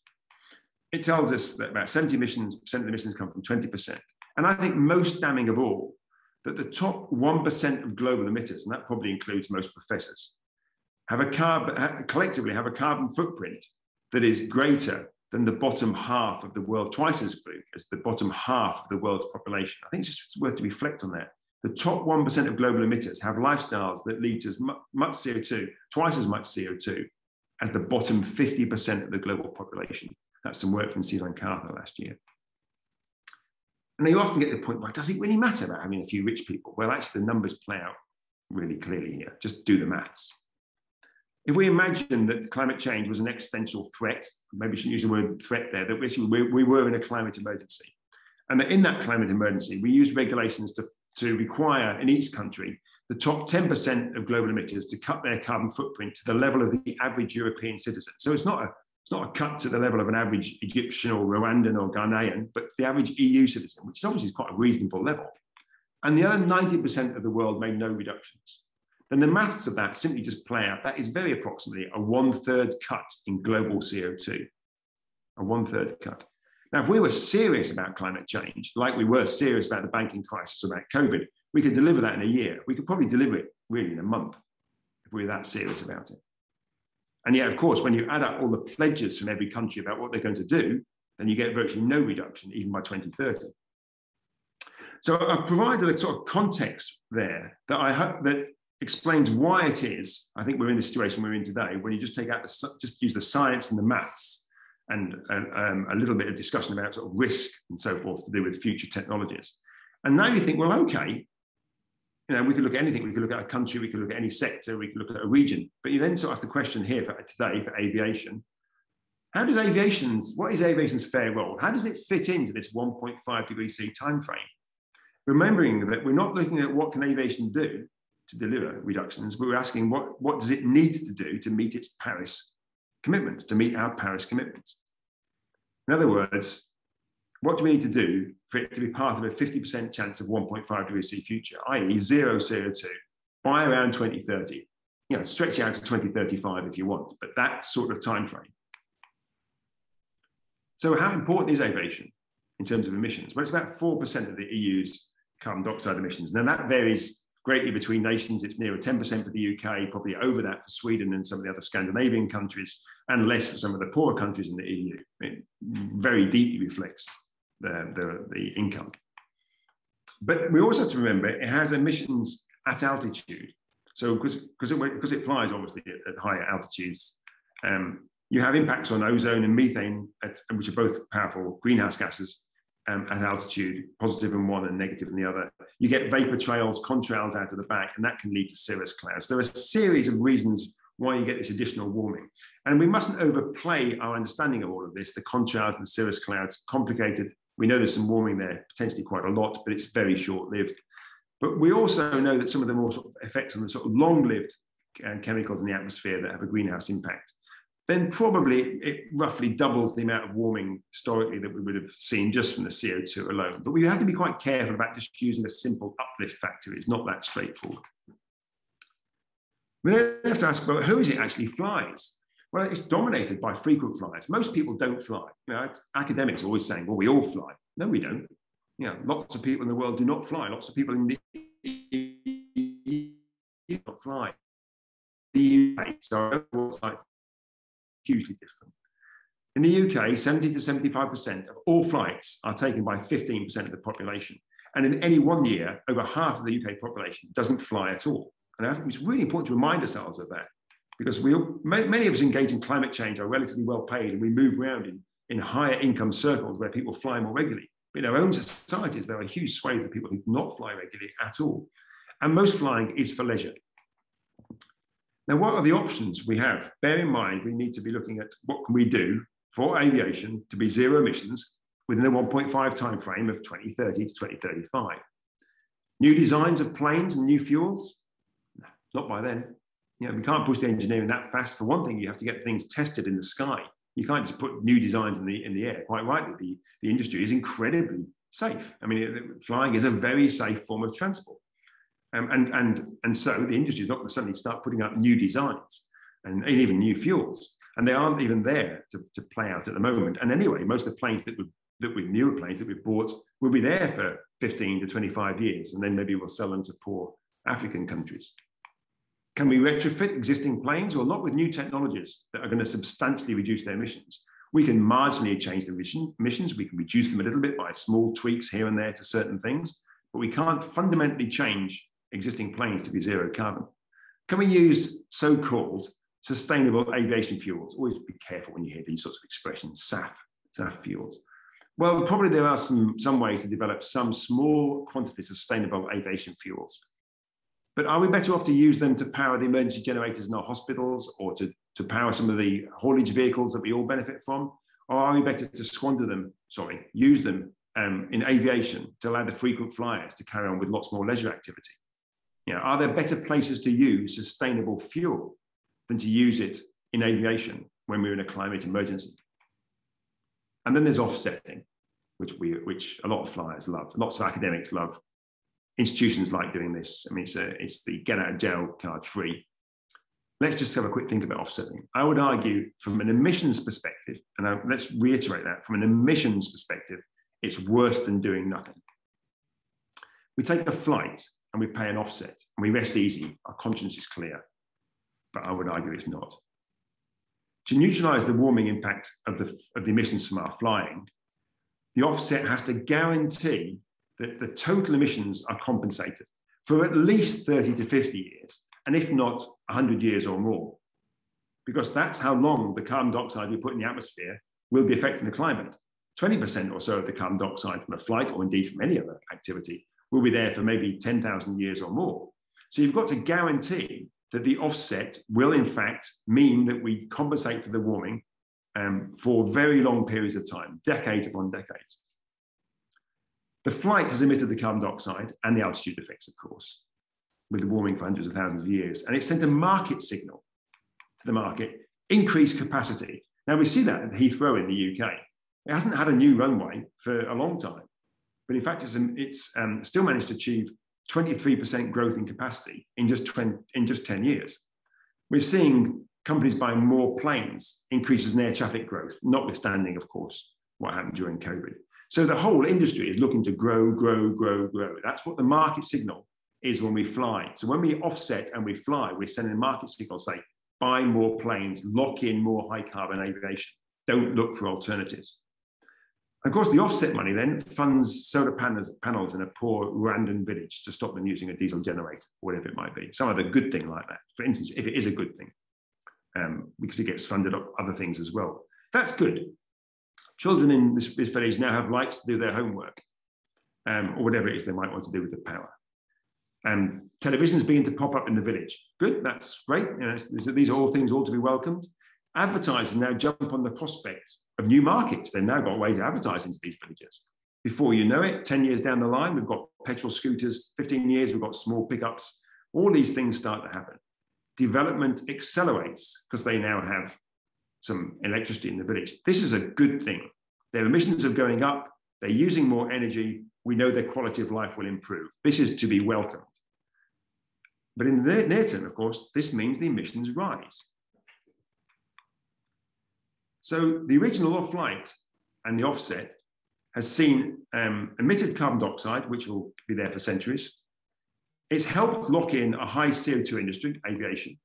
It tells us that about 70% of the emissions come from 20%. And I think most damning of all, that the top 1% of global emitters, and that probably includes most professors, collectively have a carbon footprint that is greater than the bottom half of the world, twice as big as the bottom half of the world's population. I think it's just worth to reflect on that. The top 1% of global emitters have lifestyles that lead to as much CO2, twice as much CO2 as the bottom 50% of the global population. That's some work from Sri Lanka last year. And you often get the point, well, does it really matter about having a few rich people? Well, actually, the numbers play out really clearly here. Just do the maths. If we imagine that climate change was an existential threat, maybe we shouldn't use the word threat there, that we were in a climate emergency. And that in that climate emergency, we used regulations to require in each country the top 10% of global emitters to cut their carbon footprint to the level of the average European citizen. So it's not a cut to the level of an average Egyptian or Rwandan or Ghanaian, but the average EU citizen, which obviously is quite a reasonable level. And the other 90% of the world made no reductions. Then the maths of that simply just play out. That is very approximately a 1/3 cut in global CO2, a 1/3 cut. Now, if we were serious about climate change, like we were serious about the banking crisis, about COVID, we could deliver that in a year. We could probably deliver it really in a month if we were that serious about it. And yet, of course, when you add up all the pledges from every country about what they're going to do, then you get virtually no reduction, even by 2030. So I've provided a sort of context there that I hope that explains why it is, I think we're in the situation we're in today, when you just take out just use the science and the maths and a little bit of discussion about sort of risk and so forth to do with future technologies. And now you think, well, okay, we could look at anything. We could look at a country, we could look at any sector, we could look at a region. But you then sort of ask the question here today for aviation. What is aviation's fair role? How does it fit into this 1.5 degree C timeframe? Remembering that we're not looking at what can aviation do to deliver reductions, but we're asking what does it need to do to meet its Paris commitments, to meet our Paris commitments. In other words, what do we need to do for it to be part of a 50% chance of 1.5 degree C future, i.e. zero CO2 by around 2030? Stretch out to 2035 if you want, but that sort of time frame. So how important is aviation in terms of emissions? Well, it's about 4% of the EU's carbon dioxide emissions. Now that varies greatly between nations. It's nearer 10% for the UK, probably over that for Sweden and some of the other Scandinavian countries, and less for some of the poorer countries in the EU. It very deeply reflects the income. But we also have to remember it has emissions at altitude. So because it flies obviously at higher altitudes, you have impacts on ozone and methane, which are both powerful greenhouse gases at altitude, positive in one and negative in the other. You get vapor trails, contrails out of the back, and that can lead to cirrus clouds. There are a series of reasons why you get this additional warming. And we mustn't overplay our understanding of all of this. The contrails and the cirrus clouds, complicated. We know there's some warming there, potentially quite a lot, but it's very short-lived. But we also know that some of the more sort of effects on the sort of long-lived chemicals in the atmosphere that have a greenhouse impact, then probably it roughly doubles the amount of warming historically that we would have seen just from the CO2 alone. But we have to be quite careful about just using a simple uplift factor. It's not that straightforward. We then have to ask, well, who is it actually flies? Well, it's dominated by frequent flyers. Most people don't fly. Academics are always saying, well, we all fly. No, we don't. Lots of people in the world do not fly. Lots of people in the EU do not fly. The UK, so it's like hugely different. In the UK, 70 to 75% of all flights are taken by 15% of the population. And in any one year, over half of the UK population doesn't fly at all. And I think it's really important to remind ourselves of that, because many of us engaged in climate change are relatively well paid, and we move around in higher income circles where people fly more regularly. But in our own societies, there are huge swathes of people who do not fly regularly at all. And most flying is for leisure. Now, what are the options we have? Bear in mind, we need to be looking at what can we do for aviation to be zero emissions within the 1.5 time frame of 2030 to 2035. New designs of planes and new fuels? No, not by then. We can't push the engineering that fast. For one thing, you have to get things tested in the sky. You can't just put new designs in the air. Quite rightly, the industry is incredibly safe. I mean, flying is a very safe form of transport. And so the industry is not going to suddenly start putting up new designs and even new fuels. And they aren't even there to play out at the moment. And anyway, most of the planes newer planes that we've bought will be there for 15 to 25 years. And then maybe we'll sell them to poor African countries. Can we retrofit existing planes? Well, not with new technologies that are going to substantially reduce their emissions. We can marginally change the emissions. We can reduce them a little bit by small tweaks here and there to certain things, but we can't fundamentally change existing planes to be zero carbon. Can we use so-called sustainable aviation fuels? Always be careful when you hear these sorts of expressions, SAF fuels. Well, probably there are some ways to develop some small quantities of sustainable aviation fuels. But are we better off to use them to power the emergency generators in our hospitals, or to power some of the haulage vehicles that we all benefit from? Or are we better to use them in aviation to allow the frequent flyers to carry on with lots more leisure activity? You know, are there better places to use sustainable fuel than to use it in aviation when we're in a climate emergency? And then there's offsetting, which a lot of flyers love, lots of academics love. Institutions like doing this. I mean, it's the get out of jail card free. Let's just have a quick think about offsetting. I would argue from an emissions perspective, and let's reiterate that, from an emissions perspective, it's worse than doing nothing. We take a flight and we pay an offset and we rest easy, our conscience is clear, but I would argue it's not. To neutralize the warming impact of the emissions from our flying, the offset has to guarantee that the total emissions are compensated for at least 30 to 50 years, and if not 100 years or more, because that's how long the carbon dioxide we put in the atmosphere will be affecting the climate. 20% or so of the carbon dioxide from a flight, or indeed from any other activity, will be there for maybe 10,000 years or more. So you've got to guarantee that the offset will in fact mean that we compensate for the warming for very long periods of time, decades upon decades. The flight has emitted the carbon dioxide and the altitude effects, of course, with the warming for hundreds of thousands of years. And it sent a market signal to the market, increased capacity. Now we see that at Heathrow in the UK. It hasn't had a new runway for a long time, but in fact, it's still managed to achieve 23% growth in capacity in just 10 years. We're seeing companies buying more planes, increases in air traffic growth, notwithstanding, of course, what happened during COVID. So the whole industry is looking to grow, grow, grow, grow. That's what the market signal is when we fly. So when we offset and we fly, we're sending a market signal, say, buy more planes, lock in more high carbon aviation. Don't look for alternatives. Of course, the offset money then funds solar panels in a poor random village to stop them using a diesel generator, whatever it might be. Some other good thing like that. For instance, if it is a good thing, because it gets funded up other things as well. That's good. Children in this village now have lights to do their homework, or whatever it is they might want to do with the power. Televisions begin to pop up in the village. Good, that's great. You know, these are all things all to be welcomed. Advertisers now jump on the prospect of new markets. They've now got ways of advertising to these villages. Before you know it, 10 years down the line, we've got petrol scooters, 15 years, we've got small pickups. All these things start to happen. Development accelerates because they now have some electricity in the village. This is a good thing. Their emissions are going up. They're using more energy. We know their quality of life will improve. This is to be welcomed. But in the near term, of course, this means the emissions rise. So the original off-flight and the offset has seen emitted carbon dioxide, which will be there for centuries. It's helped lock in a high CO2 industry, aviation,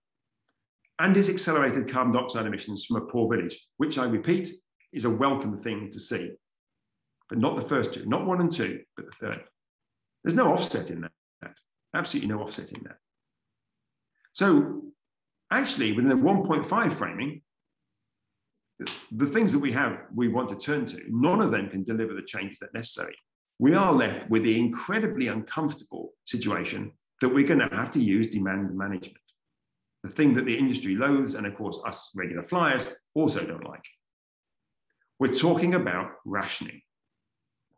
and it's accelerated carbon dioxide emissions from a poor village, which I repeat is a welcome thing to see. But not the first two, not 1 and 2, but the third. There's no offset in that, absolutely no offset in that. So actually, within the 1.5 framing, the things that we want to turn to, none of them can deliver the changes that are necessary. We are left with the incredibly uncomfortable situation that we're going to have to use demand management. The thing that the industry loathes, and of course us regular flyers also don't like. We're talking about rationing.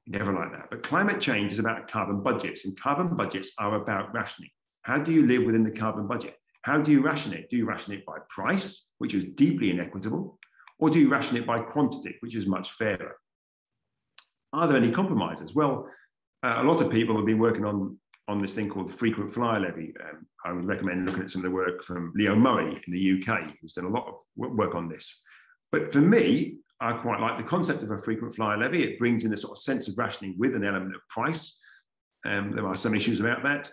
Never like that. But climate change is about carbon budgets, and carbon budgets are about rationing. How do you live within the carbon budget? How do you ration it? Do you ration it by price, which is deeply inequitable? Or do you ration it by quantity, which is much fairer? Are there any compromises? Well, a lot of people have been working on this thing called the frequent flyer levy. I would recommend looking at some of the work from Leo Murray in the UK, who's done a lot of work on this. But for me, I quite like the concept of a frequent flyer levy. It brings in a sort of sense of rationing with an element of price. There are some issues about that.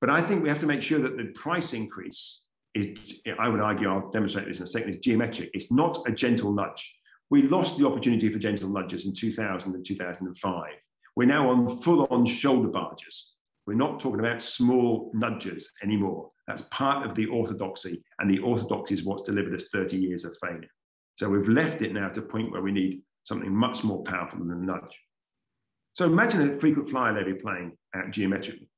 But I think we have to make sure that the price increase is, I would argue, I'll demonstrate this in a second, is geometric. It's not a gentle nudge. We lost the opportunity for gentle nudges in 2000 and 2005. We're now on full-on shoulder barges. We're not talking about small nudges anymore. That's part of the orthodoxy, and the orthodoxy is what's delivered us 30 years of failure. So we've left it now to a point where we need something much more powerful than a nudge. So imagine a frequent flyer levy playing out geometrically.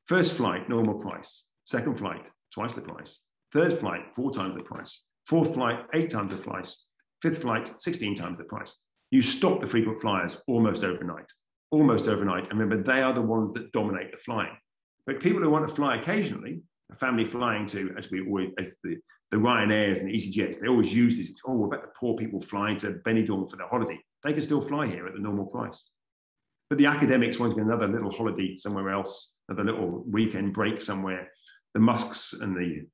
First flight, normal price. Second flight, twice the price. Third flight, 4 times the price. Fourth flight, 8 times the price. Fifth flight, 16 times the price. You stop the frequent flyers almost overnight. Almost overnight. And remember, they are the ones that dominate the flying. But people who want to fly occasionally, a family flying to, as the Ryanairs and the EasyJets, they always use this, oh, what about the poor people flying to Benidorm for their holiday? They can still fly here at the normal price. But the academics want to get another little holiday somewhere else, another little weekend break somewhere. The Musks and the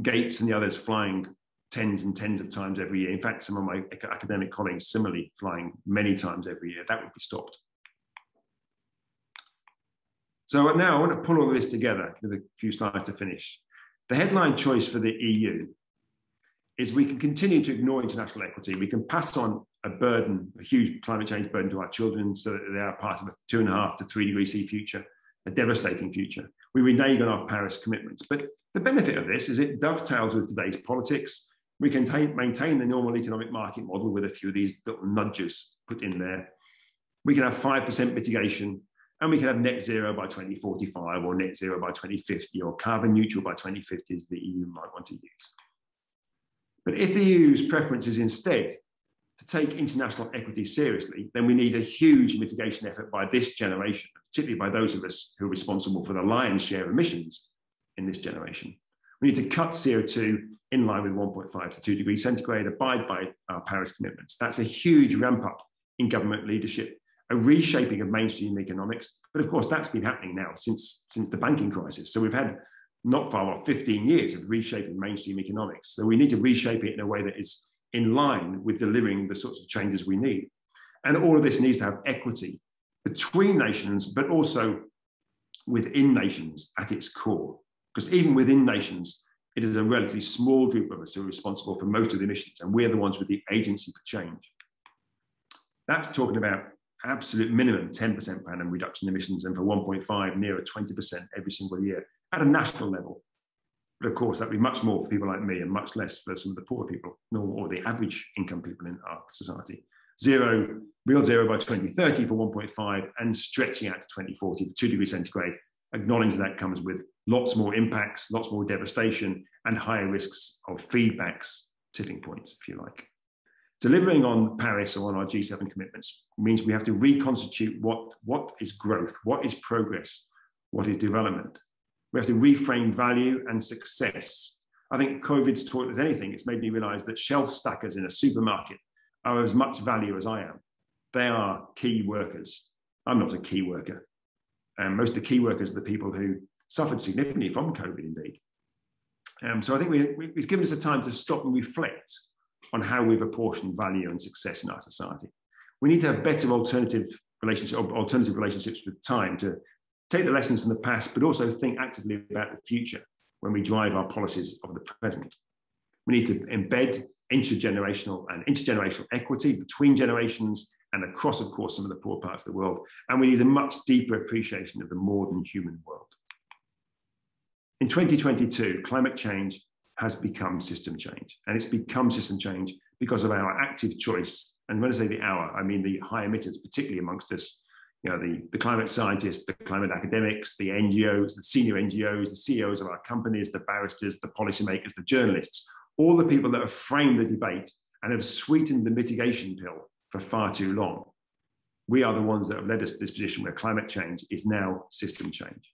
Gates and the others flying tens and tens of times every year. In fact, some of my academic colleagues similarly flying many times every year. That would be stopped. So now I want to pull all this together with a few slides to finish. The headline choice for the EU is we can continue to ignore international equity. We can pass on a burden, a huge climate change burden to our children so that they are part of a 2.5 to 3 degrees C future, a devastating future. We renege on our Paris commitments. But the benefit of this is it dovetails with today's politics. We can maintain the normal economic market model with a few of these little nudges put in there. We can have 5% mitigation, and we can have net zero by 2045 or net zero by 2050 or carbon neutral by 2050 as the EU might want to use. But if the EU's preference is instead to take international equity seriously, then we need a huge mitigation effort by this generation, particularly by those of us who are responsible for the lion's share of emissions in this generation. We need to cut CO2 in line with 1.5 to 2 degrees centigrade, abide by our Paris commitments. That's a huge ramp up in government leadership, a reshaping of mainstream economics. But of course, that's been happening now since the banking crisis. So we've had not far off 15 years of reshaping mainstream economics. So we need to reshape it in a way that is in line with delivering the sorts of changes we need. And all of this needs to have equity between nations, but also within nations at its core. Because even within nations, it is a relatively small group of us who are responsible for most of the emissions, and we're the ones with the agency for change. That's talking about absolute minimum 10% per annum reduction in emissions, and for 1.5, nearer 20% every single year at a national level. But of course, that'd be much more for people like me and much less for some of the poor people, or the average income people in our society. Real zero by 2030 for 1.5 and stretching out to 2040 to 2 degrees centigrade, acknowledging that comes with lots more impacts, lots more devastation, and higher risks of feedbacks, tipping points, if you like. Delivering on Paris or on our G7 commitments means we have to reconstitute what is growth, what is progress, what is development. We have to reframe value and success. I think COVID's taught us anything. It's made me realize that shelf stackers in a supermarket are as much value as I am. They are key workers. I'm not a key worker. And most of the key workers are the people who suffered significantly from COVID, indeed. So I think we've given us a time to stop and reflect on how we've apportioned value and success in our society. We need to have better alternative relationships with time to take the lessons from the past, but also think actively about the future when we drive our policies of the present. We need to embed intergenerational equity between generations and across, of course, some of the poor parts of the world. And we need a much deeper appreciation of the more than human world. In 2022, climate change has become system change. And it's become system change because of our active choice. And when I say the our, I mean the high emitters, particularly amongst us, you know, the climate scientists, the climate academics, the NGOs, the senior NGOs, the CEOs of our companies, the barristers, the policymakers, the journalists, all the people that have framed the debate and have sweetened the mitigation pill for far too long. We are the ones that have led us to this position where climate change is now system change.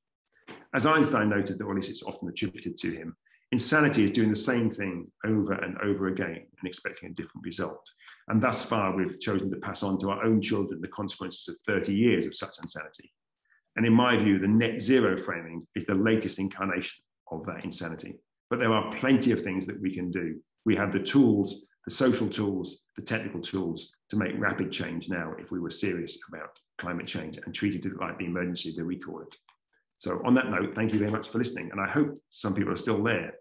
As Einstein noted, or at least it's often attributed to him, insanity is doing the same thing over and over again and expecting a different result. And thus far, we've chosen to pass on to our own children the consequences of 30 years of such insanity. And in my view, the net zero framing is the latest incarnation of that insanity. But there are plenty of things that we can do. We have the tools, the social tools, the technical tools to make rapid change now if we were serious about climate change and treated it like the emergency that we call it. So on that note, thank you very much for listening. And I hope some people are still there.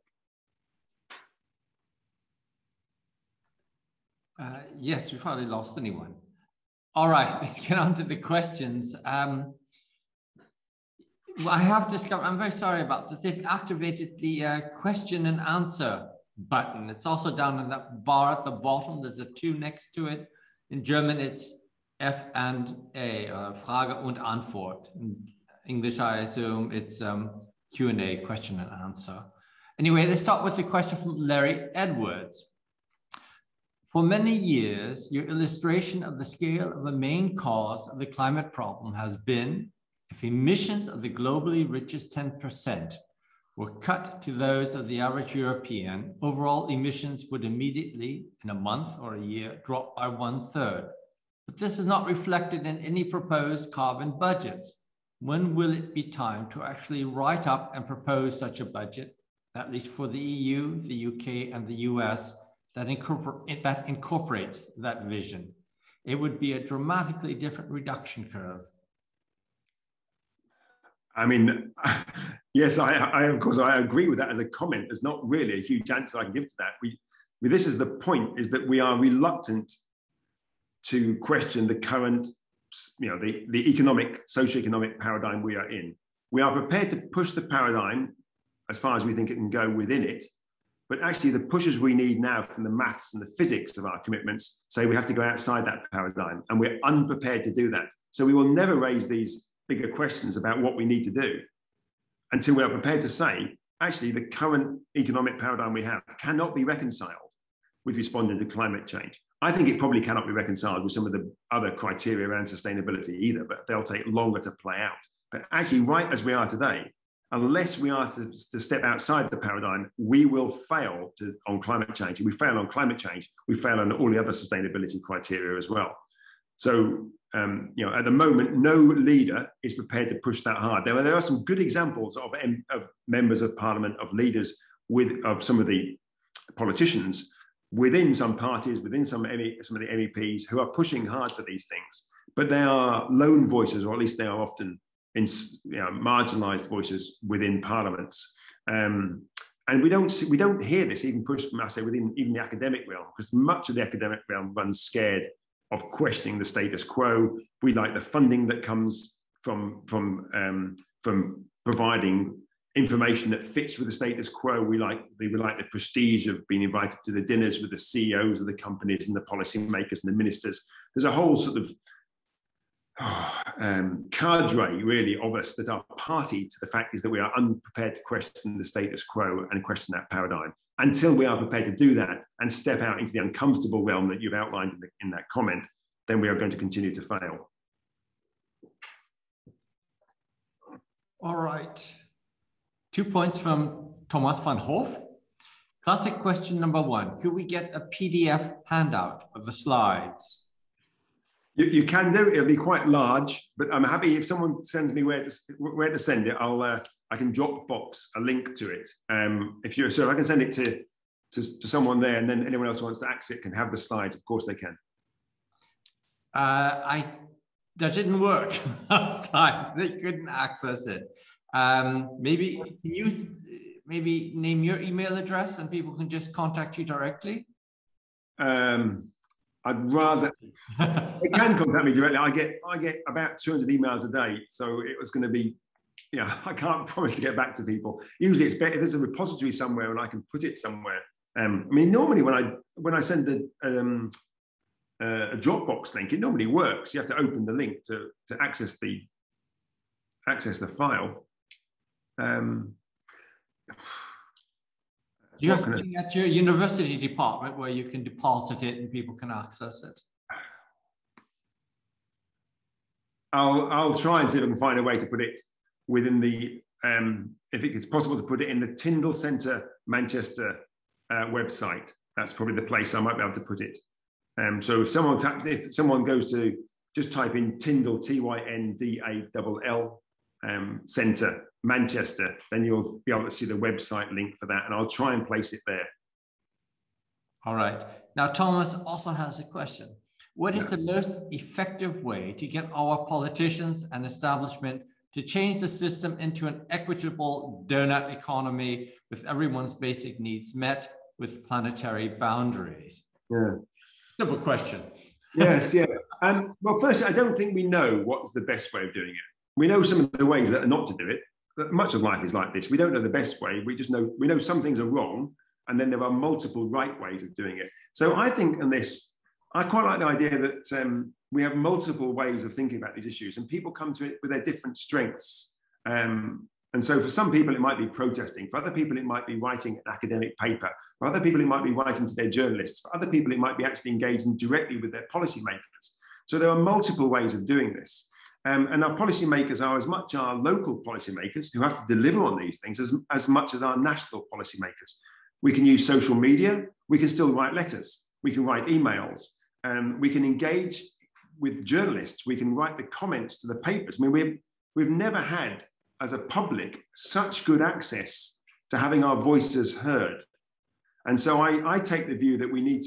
Yes, we've hardly lost anyone. All right, let's get on to the questions. I have discovered, I'm very sorry about that, they've activated the question and answer button. It's also down in that bar at the bottom. There's a 2 next to it. In German, it's F and A, Frage und Antwort. In English, I assume it's Q&A, question and answer. Anyway, let's start with the question from Larry Edwards. For many years, your illustration of the scale of the main cause of the climate problem has been if emissions of the globally richest 10% were cut to those of the average European, overall emissions would immediately, in a month or a year, drop by 1/3. But this is not reflected in any proposed carbon budgets. When will it be time to actually write up and propose such a budget, at least for the EU, the UK, and the US, that incorporates that vision? It would be a dramatically different reduction curve. I mean, yes, I of course, I agree with that as a comment. There's not really a huge answer I can give to that. This is the point, is that we are reluctant to question the current, the economic, socioeconomic paradigm we are in. We are prepared to push the paradigm as far as we think it can go within it. But actually the pushes we need now from the maths and the physics of our commitments say we have to go outside that paradigm, and we're unprepared to do that. So we will never raise these bigger questions about what we need to do until we are prepared to say, actually, the current economic paradigm we have cannot be reconciled with responding to climate change. I think it probably cannot be reconciled with some of the other criteria around sustainability either, but they'll take longer to play out. But actually, right as we are today, unless we are to step outside the paradigm, we will fail on climate change. If we fail on climate change, we fail on all the other sustainability criteria as well. So, at the moment, no leader is prepared to push that hard. There are some good examples of members of parliament, of leaders, of some of the politicians within some parties, within some of the MEPs who are pushing hard for these things. But they are lone voices, or at least they are often marginalised voices within parliaments. And we don't hear this even pushed from, I say, within even the academic realm, because much of the academic realm runs scared of questioning the status quo. We like the funding that comes from providing information that fits with the status quo. We like the prestige of being invited to the dinners with the CEOs of the companies and the policymakers and the ministers. There's a whole sort of cadre, really, of us that are party to the fact is that we are unprepared to question the status quo and question that paradigm. Until we are prepared to do that and step out into the uncomfortable realm that you've outlined in that comment, then we are going to continue to fail. All right. 2 points from Thomas van Hoof. Classic question number 1. Could we get a PDF handout of the slides? You can do it. It'll be quite large, but I'm happy if someone sends me where to send it. I can Dropbox a link to it. If I can send it to someone there, and then anyone else who wants to access it can have the slides. Of course they can. That didn't work last time. They couldn't access it. Maybe you name your email address and people can just contact you directly. I'd rather they can contact me directly. I get about 200 emails a day, so it was going to be, I can't promise to get back to people. Usually it's better if there's a repository somewhere and I can put it somewhere. I mean, normally when I send a Dropbox link, it normally works. You have to open the link to access the file. You have something at your university department where you can deposit it and people can access it? I'll try and see if I can find a way to put it within the, if it's possible to put it in the Tyndall Centre Manchester website. That's probably the place I might be able to put it. So if someone goes to, just type in Tyndall, Tyndall, Centre Manchester, then you'll be able to see the website link for that, and I'll try and place it there. All right. Now, Thomas also has a question. What is the most effective way to get our politicians and establishment to change the system into an equitable donut economy with everyone's basic needs met with planetary boundaries? Yeah. Simple question. Yes, yeah. Well, first, I don't think we know what's the best way of doing it. We know some of the ways that are not to do it. But much of life is like this. We don't know the best way. We just know, we know some things are wrong, and then there are multiple right ways of doing it. So I think in this, I quite like the idea that we have multiple ways of thinking about these issues, and people come to it with their different strengths. And so for some people, it might be protesting. For other people, it might be writing an academic paper. For other people, it might be writing to their journalists. For other people, it might be actually engaging directly with their policymakers. So there are multiple ways of doing this. And our policymakers are as much our local policymakers who have to deliver on these things as much as our national policymakers. We can use social media. We can still write letters. We can write emails. We can engage with journalists. We can write the comments to the papers. I mean, we've never had, as a public, such good access to having our voices heard. And so I take the view that we need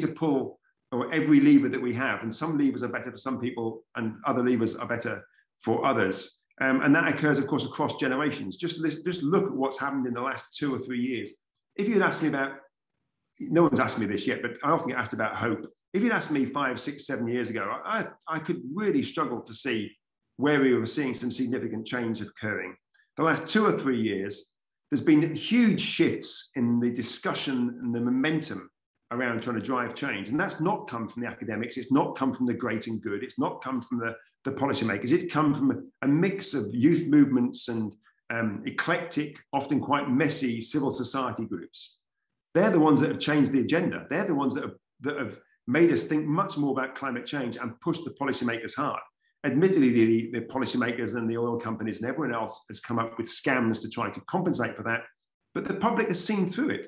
to pull every lever that we have, and some levers are better for some people and other levers are better for others. And that occurs, of course, across generations. Just look at what's happened in the last 2 or 3 years. If you'd asked me about, no one's asked me this yet, but I often get asked about hope. If you'd asked me 5, 6, 7 years ago, I could really struggle to see where we were seeing some significant change occurring. The last 2 or 3 years, there's been huge shifts in the discussion and the momentum around trying to drive change. And that's not come from the academics. It's not come from the great and good. It's not come from the policymakers. It's come from a mix of youth movements and eclectic, often quite messy civil society groups. They're the ones that have changed the agenda. They're the ones that have made us think much more about climate change and pushed the policymakers hard. Admittedly, the policymakers and the oil companies and everyone else has come up with scams to try to compensate for that. But the public has seen through it,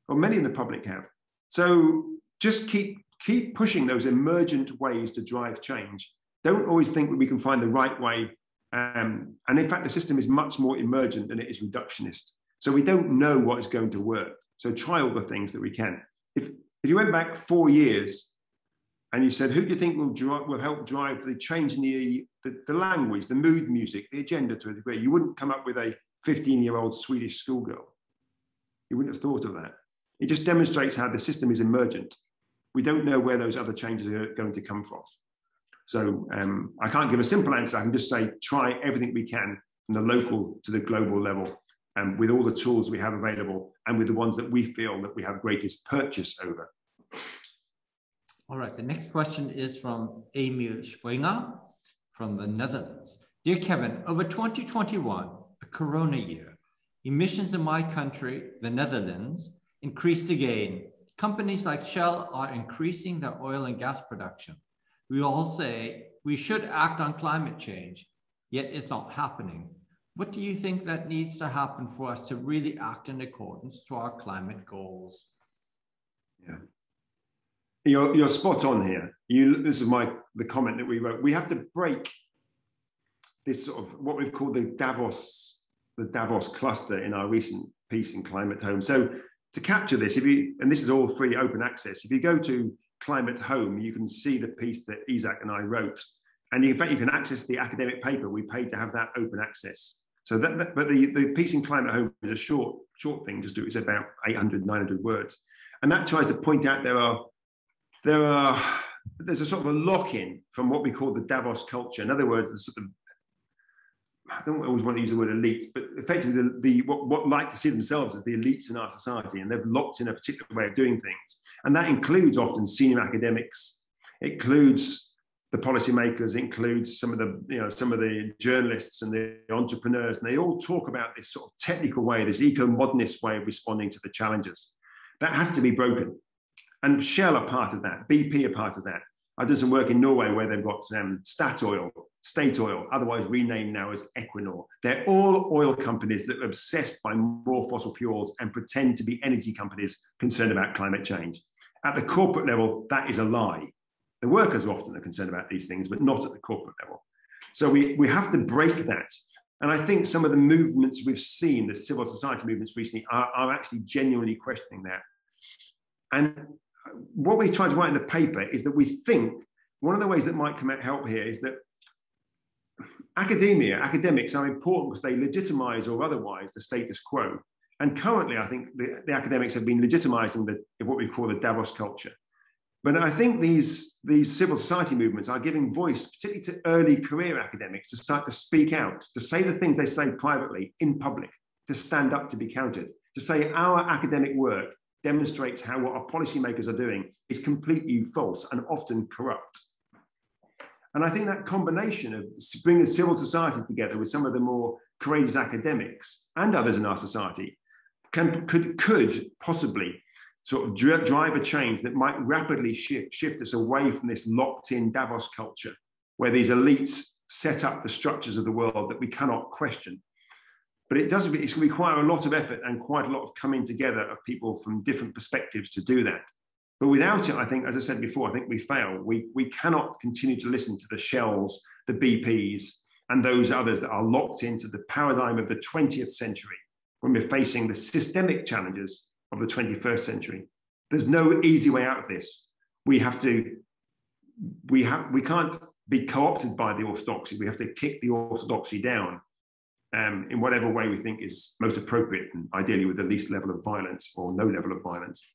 or many in the public have. So just keep pushing those emergent ways to drive change. Don't always think that we can find the right way. And in fact, the system is much more emergent than it is reductionist. So we don't know what is going to work. So try all the things that we can. If you went back 4 years and you said, who do you think will help drive the change in the language, the mood music, the agenda to a degree? You wouldn't come up with a 15-year-old Swedish schoolgirl. You wouldn't have thought of that. It just demonstrates how the system is emergent. We don't know where those other changes are going to come from. So I can't give a simple answer. I can just say, try everything we can from the local to the global level, and with all the tools we have available and with the ones that we feel that we have greatest purchase over. All right, the next question is from Emil Springer from the Netherlands. Dear Kevin, over 2021, a corona year, emissions in my country, the Netherlands, increased again. Companies like Shell are increasing their oil and gas production. We all say we should act on climate change, yet it's not happening. What do you think that needs to happen for us to really act in accordance to our climate goals? Yeah. You're spot on here. This is the comment that we wrote. We have to break this sort of what we've called the Davos cluster in our recent piece in Climate Home. So to capture this, and this is all free open access, if you go to Climate Home, you can see the piece that Isaac and I wrote. And in fact, you can access the academic paper. We paid to have that open access. So but the piece in Climate Home is a short thing, it's about 800, 900 words. And that tries to point out there's a sort of a lock-in from what we call the Davos culture. In other words, the sort of, I don't always want to use the word elite, but effectively what like to see themselves as the elites in our society, and they've locked in a particular way of doing things. And that includes often senior academics, it includes the policymakers, includes some of the journalists and the entrepreneurs, and they all talk about this sort of technical way, this eco-modernist way of responding to the challenges. That has to be broken. And Shell are part of that, BP are part of that. I've done some work in Norway where they've got Statoil, State Oil, otherwise renamed now as Equinor. They're all oil companies that are obsessed by more fossil fuels and pretend to be energy companies concerned about climate change. At the corporate level, that is a lie. The workers often are concerned about these things, but not at the corporate level. So we have to break that. And I think some of the movements we've seen, the civil society movements recently, are actually genuinely questioning that. And what we try to write in the paper is that we think one of the ways that might help here is that academics are important because they legitimize or otherwise the status quo. And currently, I think the academics have been legitimizing what we call the Davos culture. But I think these civil society movements are giving voice, particularly to early career academics, to start to speak out, to say the things they say privately in public, to stand up to be counted, to say our academic work demonstrates how what our policymakers are doing is completely false and often corrupt. And I think that combination of bringing civil society together with some of the more courageous academics and others in our society could possibly sort of drive a change that might rapidly shift us away from this locked-in Davos culture, where these elites set up the structures of the world that we cannot question. But it's going to require a lot of effort and quite a lot of coming together of people from different perspectives to do that. But without it, I think, as I said before, I think we fail. We cannot continue to listen to the Shells, the BPs, and those others that are locked into the paradigm of the 20th century when we're facing the systemic challenges of the 21st century. There's no easy way out of this. We can't be co-opted by the orthodoxy. We have to kick the orthodoxy down in whatever way we think is most appropriate, and ideally with the least level of violence or no level of violence.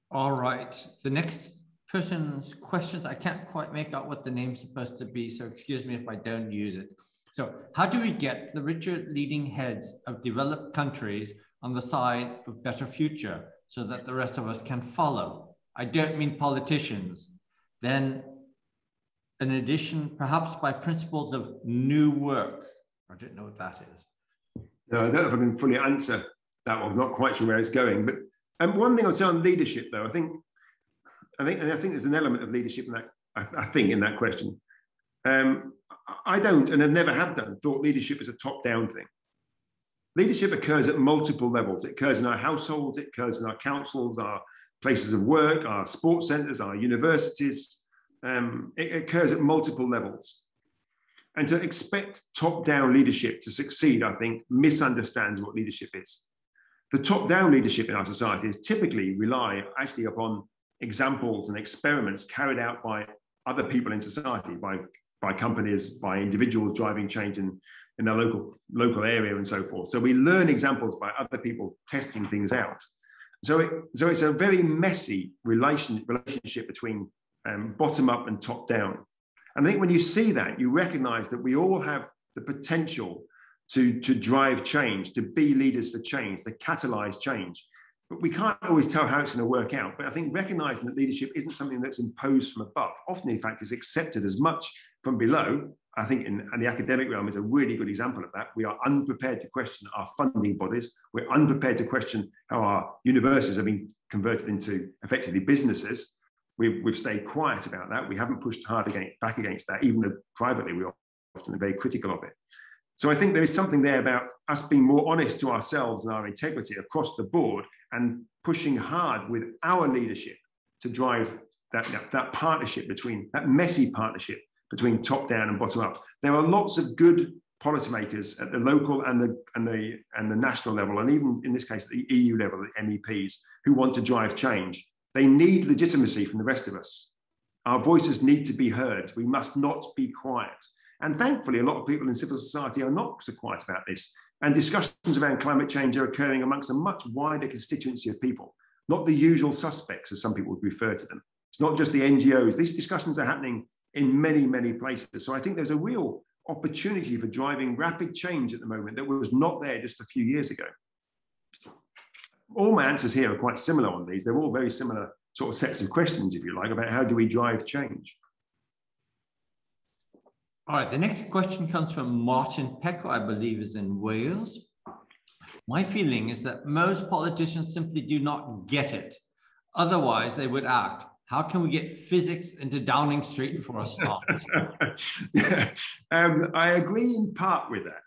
All right, the next person's questions, I can't quite make out what the name's supposed to be, so excuse me if I don't use it. So how do we get the richer leading heads of developed countries on the side of better future so that the rest of us can follow? I don't mean politicians. Then in addition, perhaps by principles of new work. I don't know what that is. No, I don't know if I can fully answer that one. I'm not quite sure where it's going. But one thing I'd say on leadership, though, I think there's an element of leadership in that. I think in that question. I don't, and I never have done, thought leadership is a top-down thing. Leadership occurs at multiple levels. It occurs in our households, it occurs in our councils, our places of work, our sports centres, our universities. It occurs at multiple levels. And to expect top-down leadership to succeed, I think, misunderstands what leadership is. The top-down leadership in our societies typically rely actually upon examples and experiments carried out by other people in society, by companies, by individuals driving change in their local area and so forth. So we learn examples by other people testing things out. So it's a very messy relationship between bottom up and top down. And I think when you see that, you recognize that we all have the potential to drive change, to be leaders for change, to catalyze change. But we can't always tell how it's going to work out. But I think recognizing that leadership isn't something that's imposed from above, often in fact is accepted as much from below. I think in the academic realm is a really good example of that. We are unprepared to question our funding bodies. We're unprepared to question how our universities have been converted into effectively businesses. We've stayed quiet about that. We haven't pushed hard back against that, even though privately we are often very critical of it. So I think there is something there about us being more honest to ourselves and our integrity across the board and pushing hard with our leadership to drive that partnership between, that messy partnership between top down and bottom up. There are lots of good policymakers at the local and the national level, and even in this case, the EU level, the MEPs, who want to drive change. They need legitimacy from the rest of us. Our voices need to be heard. We must not be quiet. And thankfully, a lot of people in civil society are not so quiet about this. And discussions around climate change are occurring amongst a much wider constituency of people, not the usual suspects, as some people would refer to them. It's not just the NGOs. These discussions are happening in many, many places. So I think there's a real opportunity for driving rapid change at the moment that was not there just a few years ago. All my answers here are quite similar on these. They're all very similar sort of sets of questions, if you like, about how do we drive change. All right, the next question comes from Martin Peck, who I believe is in Wales. My feeling is that most politicians simply do not get it. Otherwise, they would act. How can we get physics into Downing Street for a start? Yeah, I agree in part with that,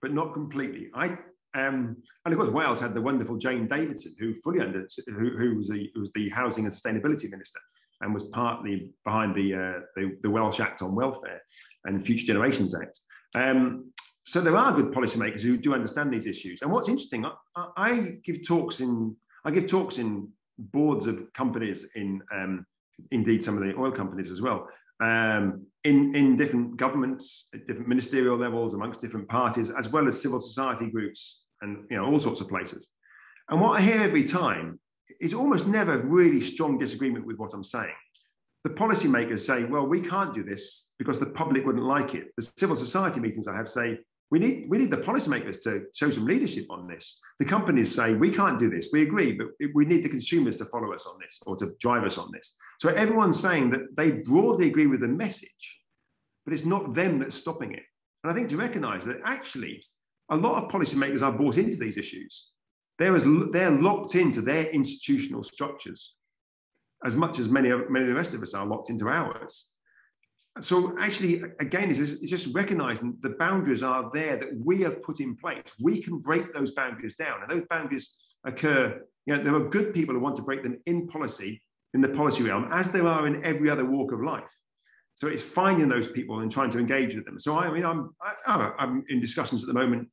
but not completely. And of course, Wales had the wonderful Jane Davidson, who who was the Housing and Sustainability Minister, and was partly behind the Welsh Act on Welfare and Future Generations Act. So there are good policymakers who do understand these issues. And what's interesting, I give talks in boards of companies, indeed some of the oil companies as well, in different governments, at different ministerial levels, amongst different parties, as well as civil society groups, and all sorts of places. And what I hear every time it's almost never really strong disagreement with what I'm saying. The policymakers say, well, we can't do this because the public wouldn't like it. The civil society meetings I have say, we need the policymakers to show some leadership on this. The companies say, we can't do this. We agree, but we need the consumers to follow us on this or to drive us on this. So everyone's saying that they broadly agree with the message, but it's not them that's stopping it. And I think to recognize that actually a lot of policymakers are bought into these issues. They're locked into their institutional structures as much as many of the rest of us are locked into ours. So actually, again, it's just recognizing the boundaries are there that we have put in place. We can break those boundaries down, and those boundaries occur. You know, there are good people who want to break them in policy, in the policy realm, as there are in every other walk of life. So it's finding those people and trying to engage with them. So I mean, I'm in discussions at the moment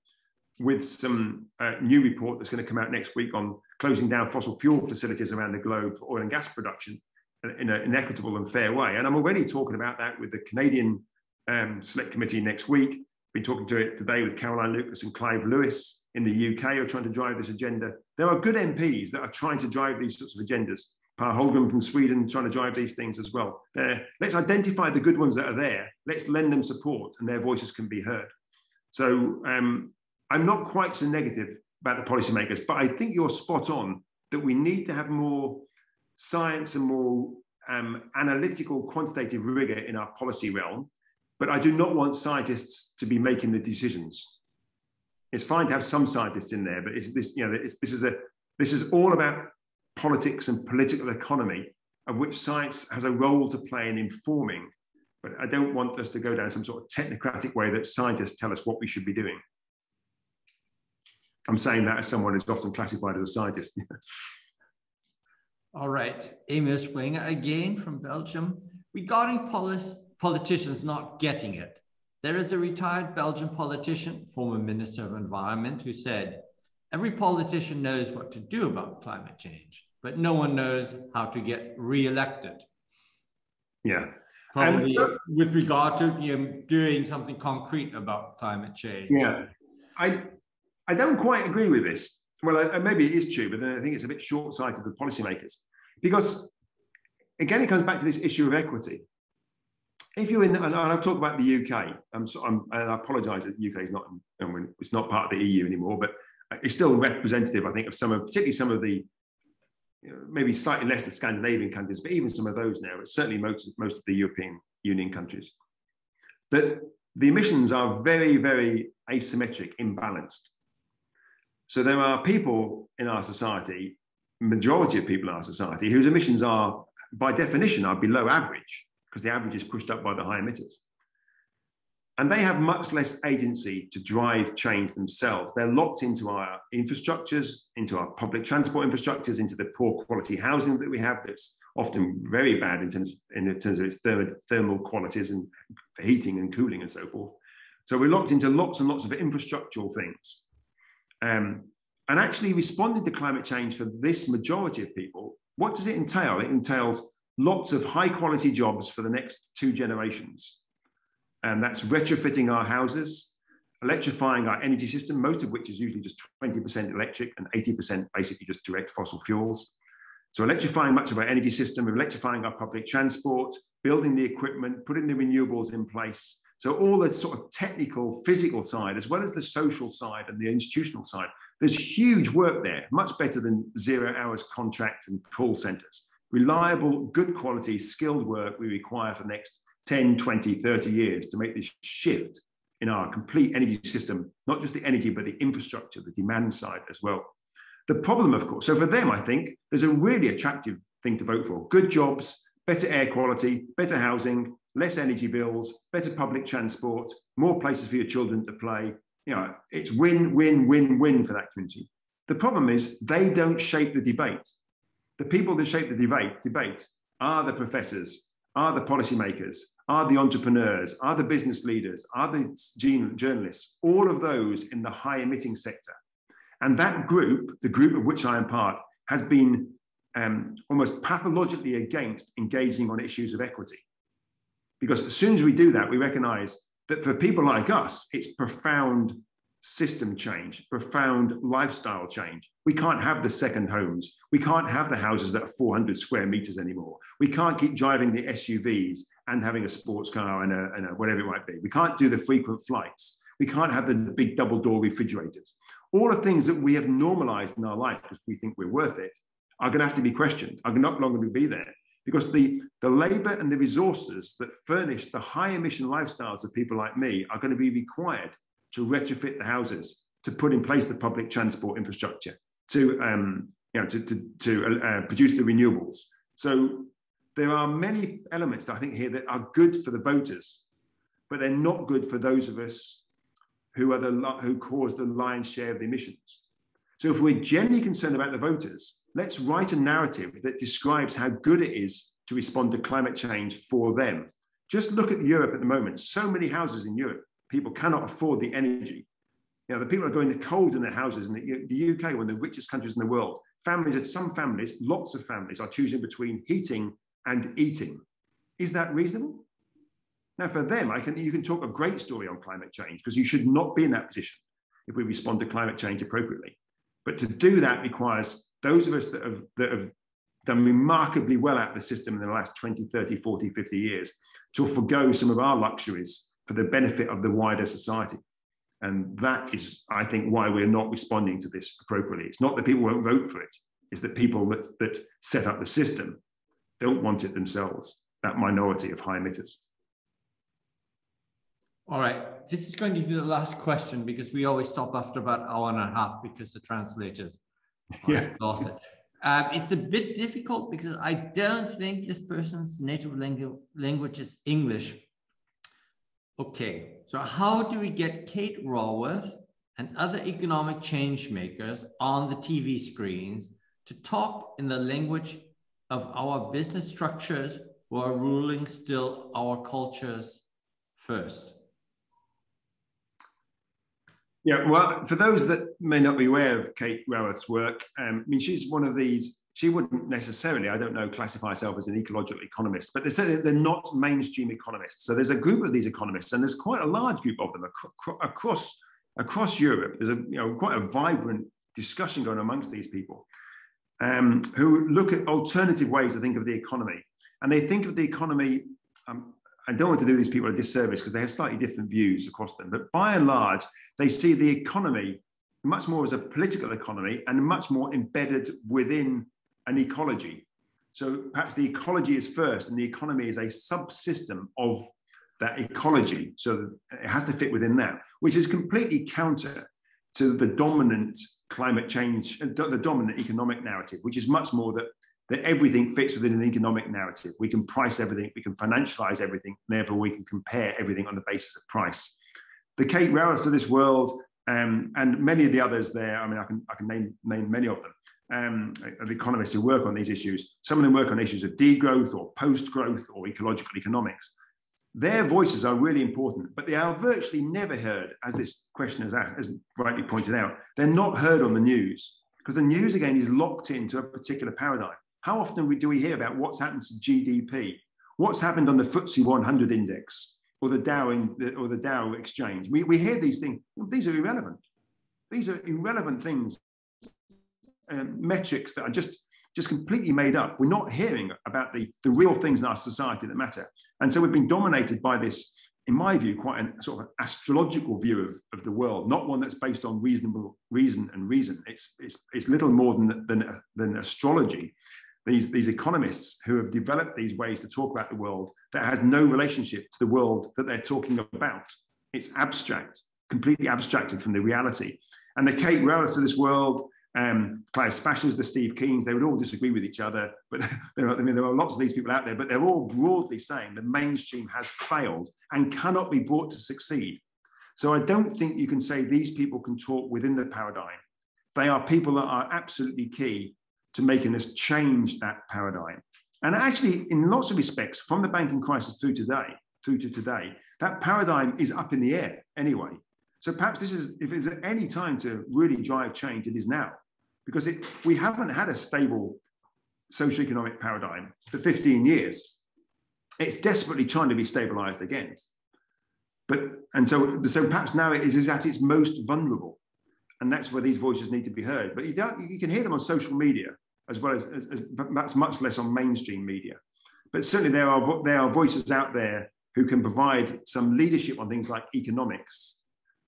with some new report that's going to come out next week on closing down fossil fuel facilities around the globe for oil and gas production in an equitable and fair way. And I'm already talking about that with the Canadian Select Committee next week. Been talking to it today with Caroline Lucas and Clive Lewis in the UK who are trying to drive this agenda. There are good MPs that are trying to drive these sorts of agendas. Per Holmgren from Sweden trying to drive these things as well. Let's identify the good ones that are there. Let's lend them support and their voices can be heard. So I'm not quite so negative about the policymakers, but I think you're spot on that we need to have more science and more analytical, quantitative rigor in our policy realm. But I do not want scientists to be making the decisions. It's fine to have some scientists in there, but this is all about politics and political economy, of which science has a role to play in informing. But I don't want us to go down some sort of technocratic way that scientists tell us what we should be doing. I'm saying that as someone who's often classified as a scientist. All right, Amos Springer again from Belgium. Regarding politicians not getting it, there is a retired Belgian politician, former Minister of Environment, who said, every politician knows what to do about climate change, but no one knows how to get re-elected. Yeah. Probably with regard to doing something concrete about climate change. Yeah, I don't quite agree with this. Well, maybe it is true, but then I think it's a bit short-sighted with policymakers. Because, again, it comes back to this issue of equity. If you're in, and I'll talk about the UK, and I apologise that the UK is not, it's not part of the EU anymore, but it's still representative, I think, of particularly some of the, maybe slightly less the Scandinavian countries, but even some of those now, but certainly most of the European Union countries, that the emissions are very, very asymmetric, imbalanced. So there are people in our society, majority of people in our society, whose emissions are, by definition, are below average, because the average is pushed up by the high emitters. And they have much less agency to drive change themselves. They're locked into our infrastructures, into our public transport infrastructures, into the poor quality housing that we have that's often very bad in terms of its thermal qualities and for heating and cooling and so forth. So we're locked into lots and lots of infrastructural things. And actually responding to climate change for this majority of people, what does it entail? It entails lots of high quality jobs for the next 2 generations. And that's retrofitting our houses, electrifying our energy system, most of which is usually just 20% electric and 80% basically just direct fossil fuels. So electrifying much of our energy system, electrifying our public transport, building the equipment, putting the renewables in place. So all the sort of technical, physical side, as well as the social side and the institutional side, there's huge work there, much better than 0 hours contract and call centers. Reliable, good quality, skilled work we require for the next 10, 20, 30 years to make this shift in our complete energy system, not just the energy, but the infrastructure, the demand side as well. The problem, of course, so for them, I think there's a really attractive thing to vote for. Good jobs, better air quality, better housing, less energy bills, better public transport, more places for your children to play. It's win, win, win, win for that community. The problem is they don't shape the debate. The people that shape the debate are the professors, are the policymakers, are the entrepreneurs, are the business leaders, are the journalists, all of those in the high emitting sector. And that group, the group of which I am part, has been almost pathologically against engaging on issues of equity. Because as soon as we do that, we recognize that for people like us, it's profound system change, profound lifestyle change. We can't have the second homes. We can't have the houses that are 400 square meters anymore. We can't keep driving the SUVs and having a sports car and a whatever it might be. We can't do the frequent flights. We can't have the big double door refrigerators. All the things that we have normalized in our life because we think we're worth it are going to have to be questioned, are not longer going to be there, because the labor and the resources that furnish the high emission lifestyles of people like me are going to be required to retrofit the houses, to put in place the public transport infrastructure, to produce the renewables. So there are many elements that I think here that are good for the voters, but they're not good for those of us who cause the lion's share of the emissions. So if we're genuinely concerned about the voters, let's write a narrative that describes how good it is to respond to climate change for them. Just look at Europe at the moment. So many houses in Europe, people cannot afford the energy. You know, the people are going to cold in their houses. In the UK, one of the richest countries in the world, some families, lots of families are choosing between heating and eating. Is that reasonable? Now, for them, you can talk a great story on climate change, because you should not be in that position if we respond to climate change appropriately. But to do that requires those of us that have done remarkably well out of the system in the last 20, 30, 40, 50 years to forgo some of our luxuries for the benefit of the wider society. And that is, I think, why we're not responding to this appropriately. It's not that people won't vote for it. It's that people that set up the system don't want it themselves, that minority of high emitters. All right, this is going to be the last question, because we always stop after about an hour and a half because the translators are exhausted. It's a bit difficult because I don't think this person's native language is English. Okay, so how do we get Kate Raworth and other economic change makers on the TV screens to talk in the language of our business structures who are ruling still our cultures first? Yeah, well, for those that may not be aware of Kate Raworth's work, I mean, she's one of these, she wouldn't necessarily, I don't know, classify herself as an ecological economist, but they say they're not mainstream economists. So there's a group of these economists, and there's quite a large group of them across Europe. There's quite a vibrant discussion going amongst these people who look at alternative ways to think of the economy. And they think of the economy, I don't want to do these people a disservice because they have slightly different views across them, but by and large, they see the economy much more as a political economy and much more embedded within an ecology. So perhaps the ecology is first and the economy is a subsystem of that ecology. So it has to fit within that, which is completely counter to the dominant climate change, the dominant economic narrative, which is much more that everything fits within an economic narrative. We can price everything, we can financialize everything, therefore we can compare everything on the basis of price. The Kate Raworths of this world, and many of the others there, I mean, I can name many of them, of economists who work on these issues. Some of them work on issues of degrowth or post-growth or ecological economics. Their voices are really important, but they are virtually never heard, as this question has rightly pointed out. They're not heard on the news, because the news, again, is locked into a particular paradigm. How often do we hear about what's happened to GDP? What's happened on the FTSE 100 index or the Dow exchange? We hear these things. These are irrelevant. These are irrelevant things, metrics that are just completely made up. We're not hearing about the real things in our society that matter. And so we've been dominated by this, in my view, quite a sort of astrological view of the world, not one that's based on reasonable reason and reason. It's little more than astrology. These economists who have developed these ways to talk about the world that has no relationship to the world that they're talking about. It's abstract, completely abstracted from the reality. And the Kate Raworths of this world, Clive Spashers, the Steve Keens, they would all disagree with each other, but there are lots of these people out there, but they're all broadly saying the mainstream has failed and cannot be brought to succeed. So I don't think you can say these people can talk within the paradigm. They are people that are absolutely key to making us change that paradigm. And actually, in lots of respects, from the banking crisis through to today, that paradigm is up in the air anyway. So perhaps this is, if it's at any time to really drive change, it is now, because we haven't had a stable socioeconomic paradigm for 15 years. It's desperately trying to be stabilized again. So perhaps now it is at its most vulnerable, and that's where these voices need to be heard. But you can hear them on social media as well as perhaps much less on mainstream media. But certainly there are voices out there who can provide some leadership on things like economics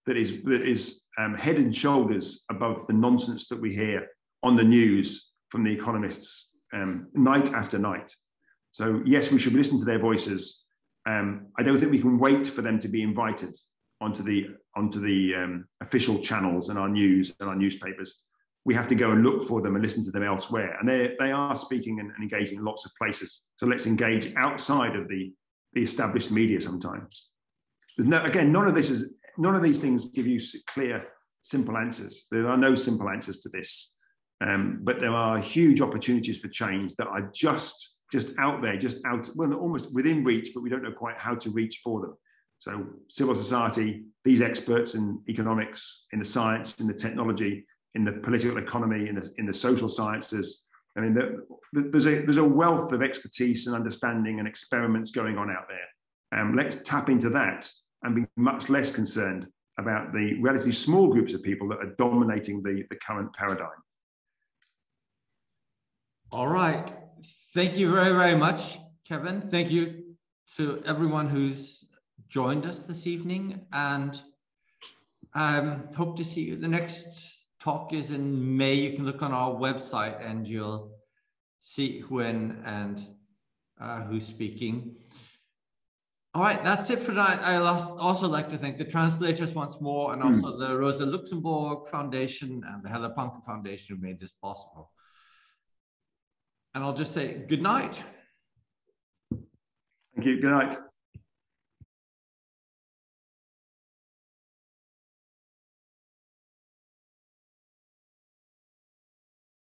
that is head and shoulders above the nonsense that we hear on the news from the economists night after night. So yes, we should listen to their voices. I don't think we can wait for them to be invited onto the official channels and our news and our newspapers. We have to go and look for them and listen to them elsewhere. And they are speaking and engaging in lots of places. So let's engage outside of the established media sometimes. Again, none of these things give you clear, simple answers. There are no simple answers to this. But there are huge opportunities for change that are just out there, well, almost within reach, but we don't know quite how to reach for them. So civil society, these experts in economics, in the science, in the technology, in the political economy, in the social sciences. I mean, there's a wealth of expertise and understanding and experiments going on out there. Let's tap into that and be much less concerned about the relatively small groups of people that are dominating the current paradigm. All right. Thank you very, very much, Kevin. Thank you to everyone who's joined us this evening, and hope to see you. The next talk is in May. You can look on our website and you'll see when and who's speaking. All right, that's it for tonight. I'd also like to thank the translators once more, and also the Rosa Luxemburg Foundation and the Helle Panke Foundation who made this possible. And I'll just say good night. Thank you. Good night.